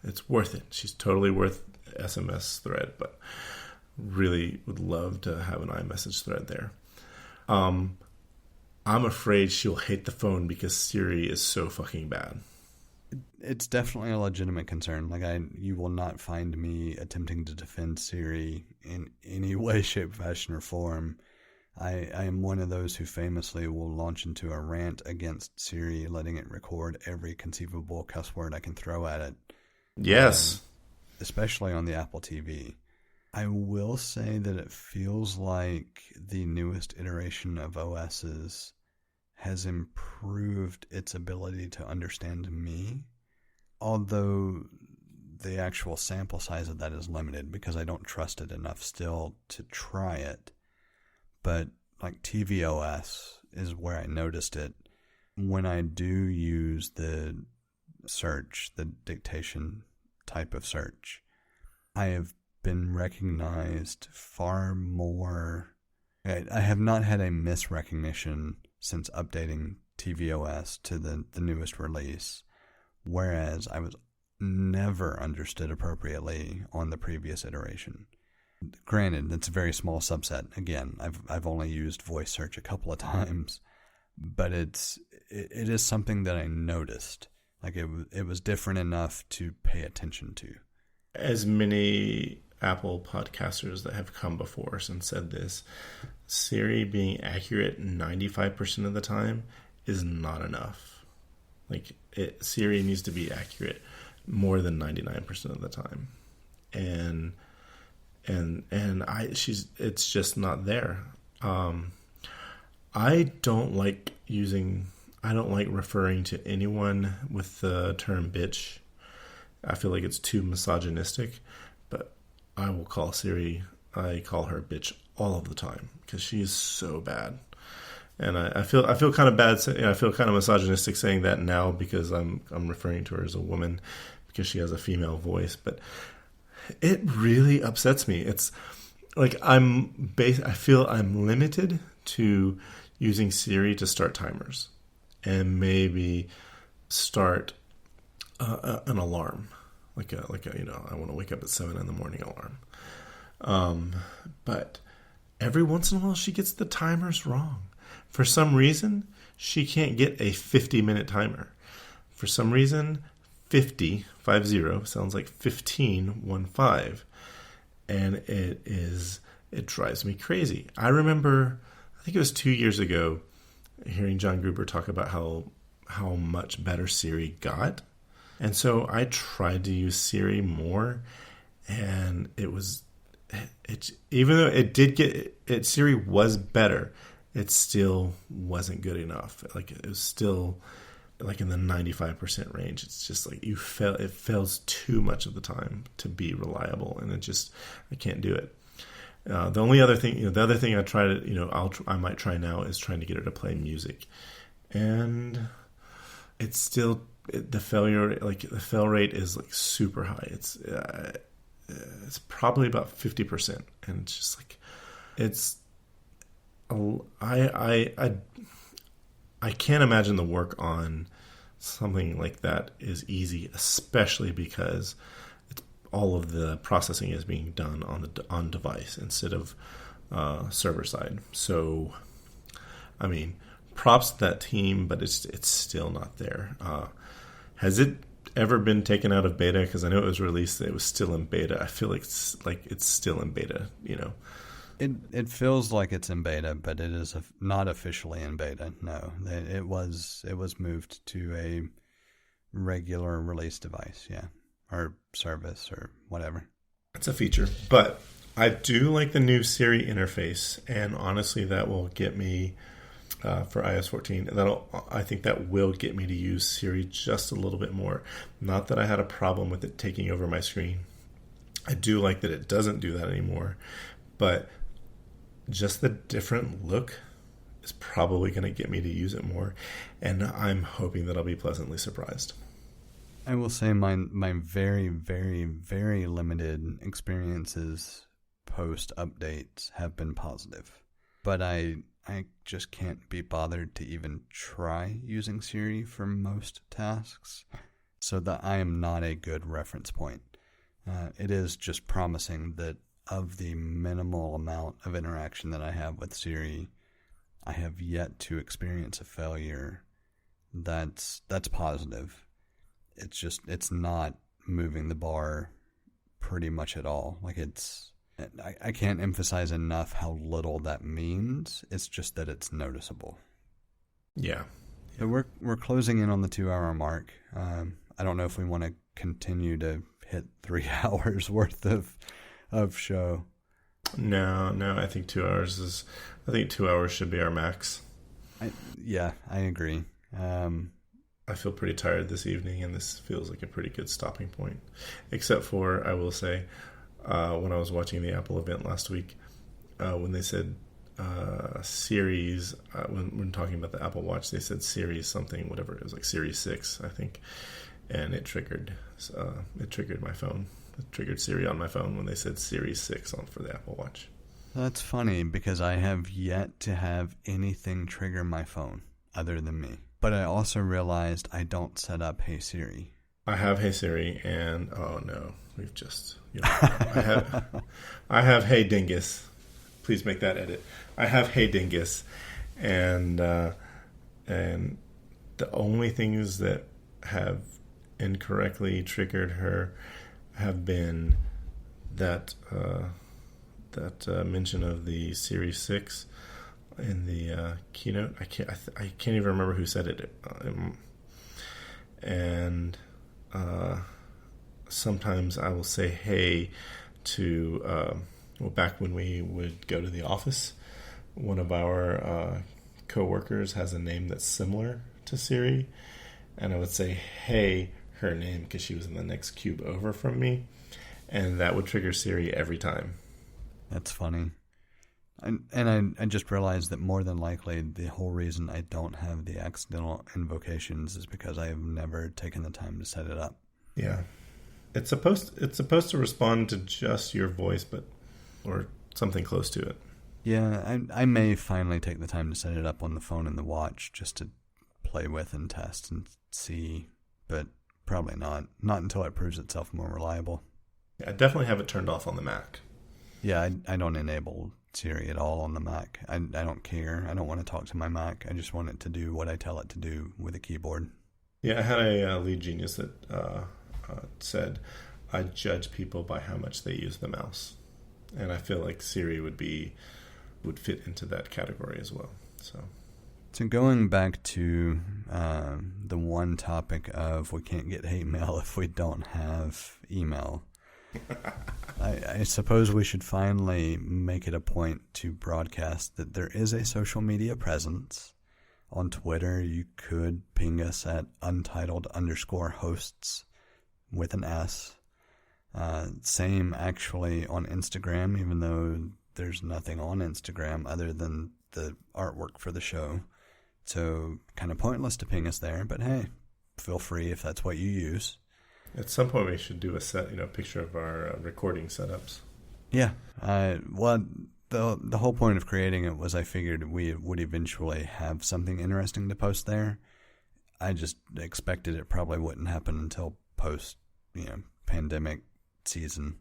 It's worth it. She's totally worth SMS thread, but really would love to have an iMessage thread there. I'm afraid she'll hate the phone because Siri is so fucking bad. It's definitely a legitimate concern. Like, you will not find me attempting to defend Siri in any way, shape, fashion, or form. I am one of those who famously will launch into a rant against Siri, letting it record every conceivable cuss word I can throw at it. Yes. Especially on the Apple TV. I will say that it feels like the newest iteration of OS's has improved its ability to understand me, although the actual sample size of that is limited because I don't trust it enough still to try it. But like tvOS is where I noticed it. When I do use the search, the dictation type of search, I have been recognized far more. I have not had a misrecognition since updating tvOS to the newest release, whereas I was never understood appropriately on the previous iteration. Granted, it's a very small subset. Again, I've only used voice search a couple of times, but it is something that I noticed. Like, it was different enough to pay attention to. As many Apple podcasters that have come before us and said this, Siri being accurate 95% of the time is not enough. Like, Siri needs to be accurate more than 99% of the time, and it's just not there. I don't like referring to anyone with the term bitch. I feel like it's too misogynistic, but I will call Siri, I call her bitch all of the time because she is so bad. And I feel kind of bad. I feel kind of misogynistic saying that now because I'm referring to her as a woman because she has a female voice. But it really upsets me. It's like I feel I'm limited to using Siri to start timers and maybe start an alarm, like a I want to wake up at 7 a.m. alarm. But every once in a while she gets the timers wrong. For some reason, she can't get a 50-minute timer. For some reason, 50 sounds like 15, and it drives me crazy. I remember, I think it was 2 years ago, hearing John Gruber talk about how much better Siri got. And so I tried to use Siri more, and even though it did get Siri was better, it still wasn't good enough. Like, it was still like in the 95% range. It's just like it fails too much of the time to be reliable, and I can't do it. The other thing I try to, I might try now is trying to get her to play music, and it's still the fail rate is like super high. It's probably about 50%, and it's just like I can't imagine the work on something like that is easy, especially because all of the processing is being done on device instead of server side. So, I mean, props to that team, but it's still not there. Has it ever been taken out of beta? Because I know it was released, it was still in beta. I feel like it's still in beta. It feels like it's in beta, but it is not officially in beta. No, it was moved to a regular release device, yeah, or service or whatever. It's a feature, but I do like the new Siri interface, and honestly, that will get me for iOS 14. I think that will get me to use Siri just a little bit more. Not that I had a problem with it taking over my screen. I do like that it doesn't do that anymore, but just the different look is probably going to get me to use it more, and I'm hoping that I'll be pleasantly surprised. I will say my very, very, very limited experiences post-updates have been positive, but I just can't be bothered to even try using Siri for most tasks, so that I am not a good reference point. It is just promising that of the minimal amount of interaction that I have with Siri, I have yet to experience a failure that's positive. It's not moving the bar pretty much at all. Like, I can't emphasize enough how little that means. It's just that it's noticeable. Yeah. So we're closing in on the 2-hour mark. I don't know if we want to continue to hit 3 hours worth of show. No, I think 2 hours I think 2 hours should be our max. I agree. I feel pretty tired this evening, and this feels like a pretty good stopping point. Except for, I will say, when I was watching the Apple event last week, when they said series, when talking about the Apple Watch, they said series something, whatever it was, like Series 6, I think, and it triggered my phone. It triggered Siri on my phone when they said Series 6 on for the Apple Watch. That's funny, because I have yet to have anything trigger my phone other than me. But I also realized I don't set up Hey Siri. I have Hey Siri, and oh no, we've just... I have Hey Dingus. Please make that edit. I have Hey Dingus, and the only things that have incorrectly triggered her have been that mention of the Series 6 in the keynote. I can't even remember who said it. And sometimes I will say hey to back when we would go to the office, one of our co-workers has a name that's similar to Siri, and I would say hey her name because she was in the next cube over from me, and that would trigger Siri every time. That's funny. And I just realized that more than likely the whole reason I don't have the accidental invocations is because I have never taken the time to set it up. Yeah. It's supposed to respond to just your voice, or something close to it. Yeah, I may finally take the time to set it up on the phone and the watch just to play with and test and see, but probably not. Not until it proves itself more reliable. Yeah, I definitely have it turned off on the Mac. Yeah, I don't enable Siri at all on the Mac. I don't care. I don't want to talk to my Mac. I just want it to do what I tell it to do with a keyboard. Yeah, I had a lead genius that said, I judge people by how much they use the mouse. And I feel like Siri would fit into that category as well. So going back to the one topic of we can't get hate mail if we don't have email, I suppose we should finally make it a point to broadcast that there is a social media presence. On Twitter, you could ping us at untitled_hosts with an S. Same actually on Instagram, even though there's nothing on Instagram other than the artwork for the show. So kind of pointless to ping us there, but hey, feel free if that's what you use. At some point we should do a picture of our recording setups. Yeah. Well, the whole point of creating it was I figured we would eventually have something interesting to post there. I just expected it probably wouldn't happen until post, pandemic season.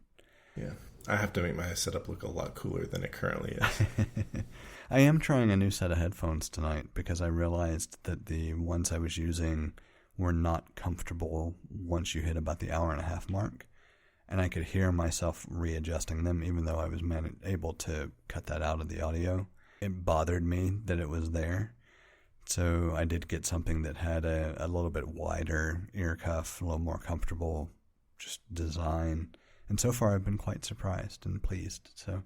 Yeah. I have to make my setup look a lot cooler than it currently is. I am trying a new set of headphones tonight because I realized that the ones I was using were not comfortable once you hit about the hour and a half mark. And I could hear myself readjusting them even though I was able to cut that out of the audio. It bothered me that it was there. So I did get something that had a little bit wider ear cuff, a little more comfortable just design. And so far I've been quite surprised and pleased. So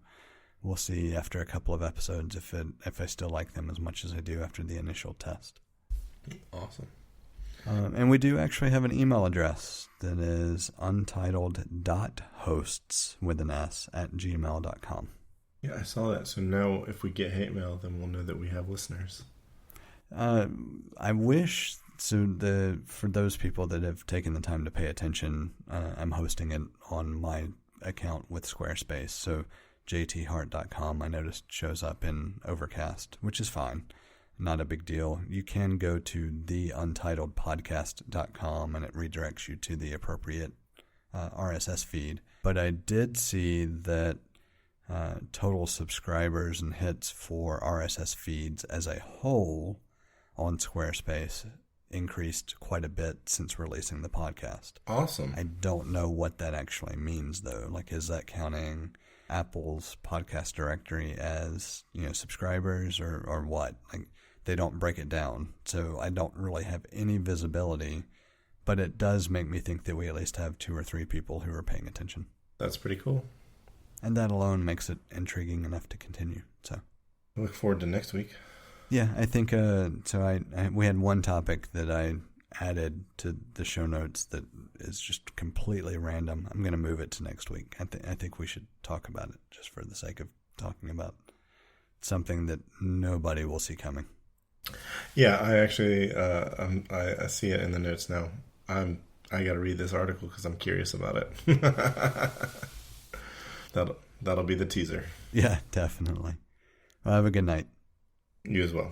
we'll see after a couple of episodes if I still like them as much as I do after the initial test. Awesome. And we do actually have an email address that is untitled.hosts with an S @gmail.com. Yeah, I saw that. So now if we get hate mail, then we'll know that we have listeners. I wish, for those people that have taken the time to pay attention, I'm hosting it on my account with Squarespace. So jthart.com I noticed shows up in Overcast, which is fine. Not a big deal. You can go to theuntitledpodcast.com and it redirects you to the appropriate RSS feed. But I did see that total subscribers and hits for RSS feeds as a whole on Squarespace increased quite a bit since releasing the podcast. Awesome. I don't know what that actually means, though. Like, is that counting Apple's podcast directory as, subscribers or what? Like, they don't break it down, so I don't really have any visibility, but it does make me think that we at least have 2 or 3 people who are paying attention. That's pretty cool. And that alone makes it intriguing enough to continue. So I look forward to next week. Yeah, I think we had one topic that I added to the show notes that is just completely random. I'm going to move it to next week. I think we should talk about it just for the sake of talking about something that nobody will see coming. Yeah, I actually I see it in the notes now. I got to read this article because I'm curious about it. That'll be the teaser. Yeah, definitely. Well, have a good night. You as well.